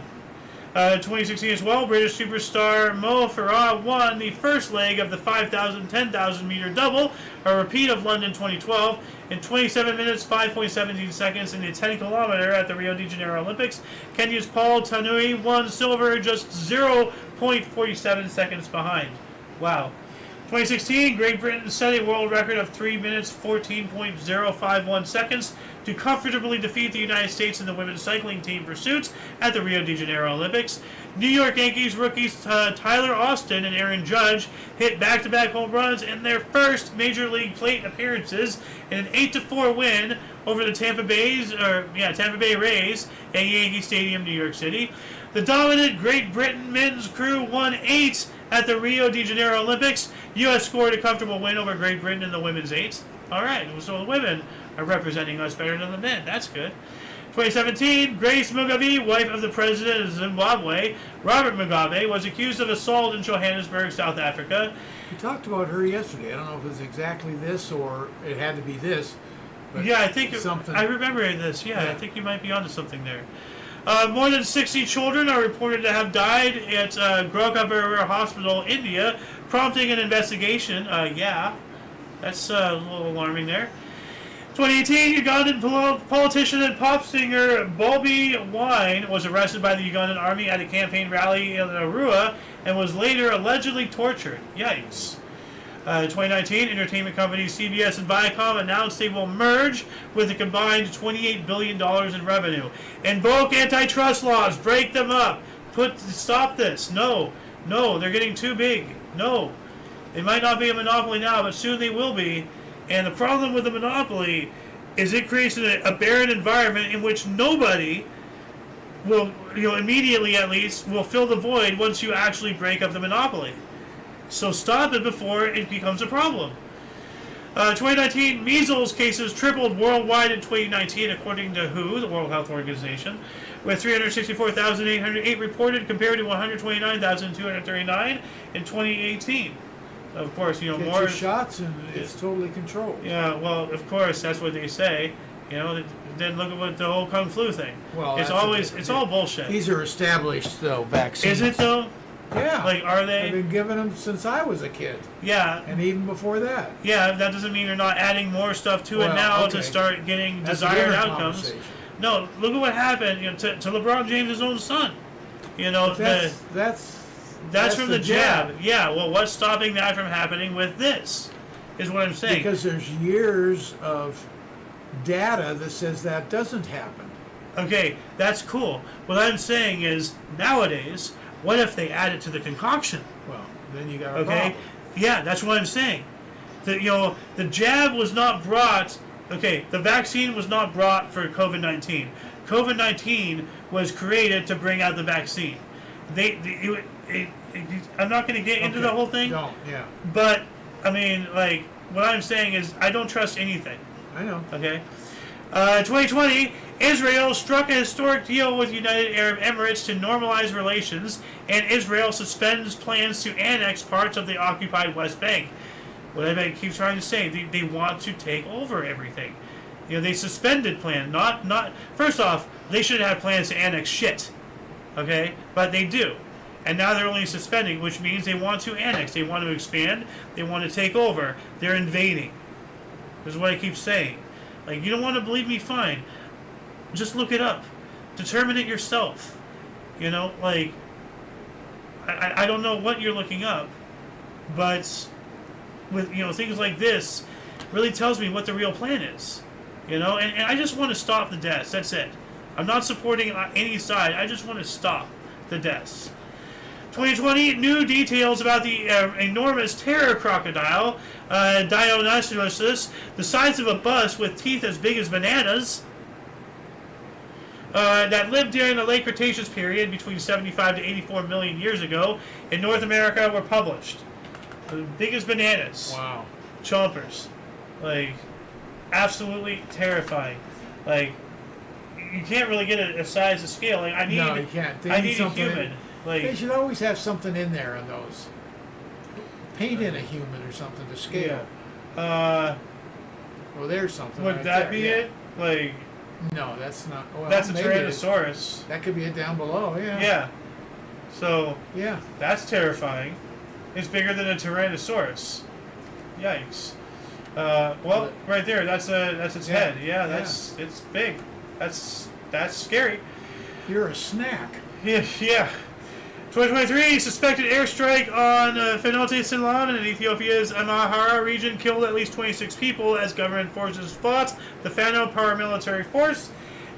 2016 as well, British superstar Mo Farah won the first leg of the 5,000, 10,000 meter double, a repeat of London 2012, in 27 minutes, 5.17 seconds in the 10 kilometer at the Rio de Janeiro Olympics. Kenya's Paul Tanui won silver just 0.47 seconds behind. Wow. 2016, Great Britain set a world record of 3 minutes, 14.051 seconds to comfortably defeat the United States in the women's cycling team pursuits at the Rio de Janeiro Olympics. New York Yankees rookies Tyler Austin and Aaron Judge hit back-to-back home runs in their first Major League plate appearances in an 8-4 win over the Tampa Bay Rays at Yankee Stadium, New York City. The dominant Great Britain men's crew won 8 at the Rio de Janeiro Olympics. U.S. scored a comfortable win over Great Britain in the women's 8. All right, so the women are representing us better than the men. That's good. 2017, Grace Mugabe, wife of the president of Zimbabwe, Robert Mugabe, was accused of assault in Johannesburg, South Africa. We talked about her yesterday. I don't know if it was exactly this or it had to be this. But yeah, I think something. I remember this. Yeah, I think you might be onto something there. More than 60 children are reported to have died at Gorakhpur Hospital, India, prompting an investigation. That's a little alarming there. 2018, Ugandan politician and pop singer Bobi Wine was arrested by the Ugandan army at a campaign rally in Arua and was later allegedly tortured. Yikes. 2019, entertainment companies CBS and Viacom announced they will merge with a combined $28 billion in revenue. Invoke antitrust laws. Break them up. Stop this. No, they're getting too big. No. They might not be a monopoly now, but soon they will be. And the problem with the monopoly is it creates a barren environment in which nobody will, immediately at least, will fill the void once you actually break up the monopoly. So stop it before it becomes a problem. 2019, measles cases tripled worldwide in 2019, according to WHO, the World Health Organization, with 364,808 reported compared to 129,239 in 2018. Of course, Get more your shots and it's totally controlled. Yeah, well, of course, that's what they say. Then look at what the whole Kung Flu thing. Well, it's all bullshit. These are established, though, vaccines. Is it, though? Yeah. Are they? I've been giving them since I was a kid. Yeah. And even before that. Yeah, that doesn't mean you're not adding more stuff to it now to start getting desired outcomes. No, look at what happened to LeBron James' own son. That's from the jab. Yeah, well, what's stopping that from happening with this is what I'm saying. Because there's years of data that says that doesn't happen. Okay, that's cool. What I'm saying is, nowadays, what if they add it to the concoction? Well, then you got a problem. Yeah, that's what I'm saying. The jab was not brought. Okay, the vaccine was not brought for COVID-19. COVID-19 was created to bring out the vaccine. I'm not going to get into the whole thing. Don't, yeah. But I mean, what I'm saying is, I don't trust anything. I know. Okay. 2020, Israel struck a historic deal with United Arab Emirates to normalize relations, and Israel suspends plans to annex parts of the occupied West Bank. What I keep trying to say, they want to take over everything. They suspended plans. Not. First off, they should have plans to annex shit. Okay, but they do. And now they're only suspending, which means they want to annex, they want to expand, they want to take over. They're invading. This is what I keep saying. Like, you don't want to believe me? Fine. Just look it up. Determine it yourself. You know, like, I don't know what you're looking up, but with, you know, things like this really tells me what the real plan is. You know, and I just want to stop the deaths. That's it. I'm not supporting any side. I just want to stop the deaths. 2020, new details about the enormous terror crocodile, Dionysus, the size of a bus with teeth as big as bananas, that lived during the late Cretaceous period between 75 to 84 million years ago in North America were published. The biggest bananas. Wow. Chompers. Like, absolutely terrifying. Like, you can't really get a size to scale. Like, I need, No, you can't. They I need need a something human. Like, They should always have something in there on those. Paint in a human or something to scale. yeah. Well, there's something. Would right that there, be yeah. it? Like, No, that's not. Well, that's a maybe it is. Tyrannosaurus. That could be it down below. Yeah. Yeah. So, Yeah. that's terrifying. It's bigger than a Tyrannosaurus. Yikes. Well, right there, that's its Yeah. head. Yeah, it's big. That's scary. You're a snack. Yeah. 2023, suspected airstrike on Fenote Sinlan in Ethiopia's Amhara region killed at least 26 people as government forces fought the Fano paramilitary force.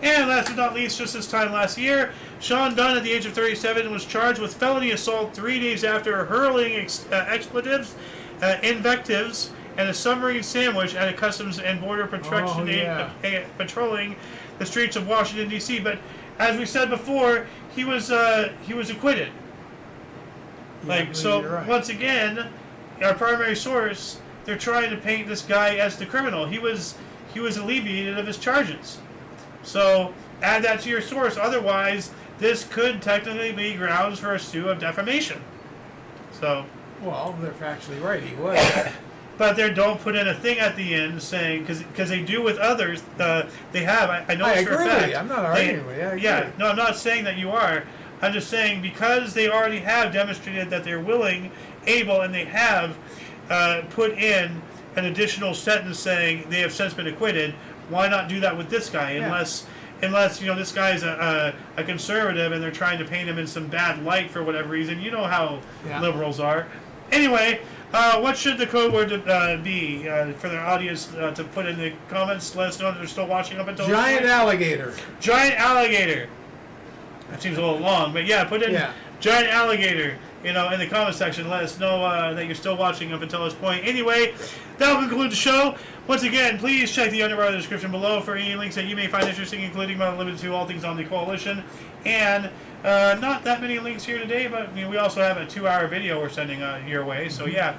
And last but not least, just this time last year, Sean Dunn, at the age of 37, was charged with felony assault 3 days after hurling expletives, invectives, and a submarine sandwich at a Customs and Border Protection patrolling the streets of Washington, D.C. But as we said before, he was acquitted. Like, so, right. once again, our primary source, they're trying to paint this guy as the criminal. He was alleviated of his charges. So, add that to your source. Otherwise, this could technically be grounds for a sue of defamation. So, Well, they're factually right. He was. but they don't put in a thing at the end saying, because they do with others, they have, I know I for agree a fact. with you. I'm not arguing with you. I agree. Yeah, no, I'm not saying that you are. I'm just saying because they already have demonstrated that they're willing, able, and they have put in an additional sentence saying they have since been acquitted, why not do that with this guy? Yeah. Unless you know, this guy's a conservative and they're trying to paint him in some bad light for whatever reason. You know how liberals are. Anyway, what should the code word be for their audience to put in the comments? Let us know that they're still watching up until Giant this point. alligator. Giant alligator. That seems a little long, but yeah, put in giant alligator, you know, in the comment section. Let us know that you're still watching up until this point. Anyway, that will conclude the show. Once again, please check the underbar of the description below for any links that you may find interesting, including but not limited to all things on the coalition. And not that many links here today, but we also have a 2-hour video we're sending your way. So yeah.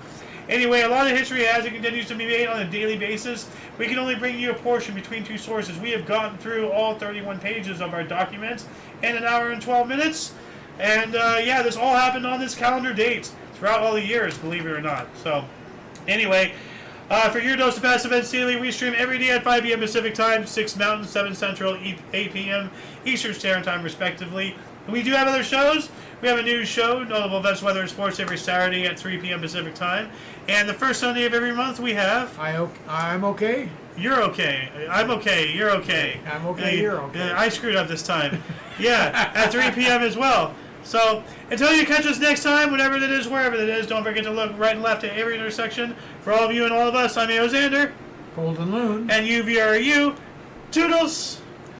Anyway, a lot of history has and continues to be made on a daily basis. We can only bring you a portion between two sources. We have gotten through all 31 pages of our documents in an hour and 12 minutes. And yeah, this all happened on this calendar date throughout all the years, believe it or not. So anyway, for your dose of past events daily, we stream every day at 5 p.m. Pacific Time, 6 Mountain, 7 Central, 8 p.m. Eastern Standard Time, respectively. And we do have other shows. We have a news show, Notable Events, Weather, and Sports, every Saturday at 3 p.m. Pacific Time. And the first Sunday of every month we have... I'm okay. You're okay. I'm okay. You're okay. I'm okay. You're okay. I screwed up this time. Yeah, at 3 p.m. as well. So, until you catch us next time, whatever that is, wherever that is, don't forget to look right and left at every intersection. For all of you and all of us, I'm Xander. Golden Loon. And you, VRU. Toodles!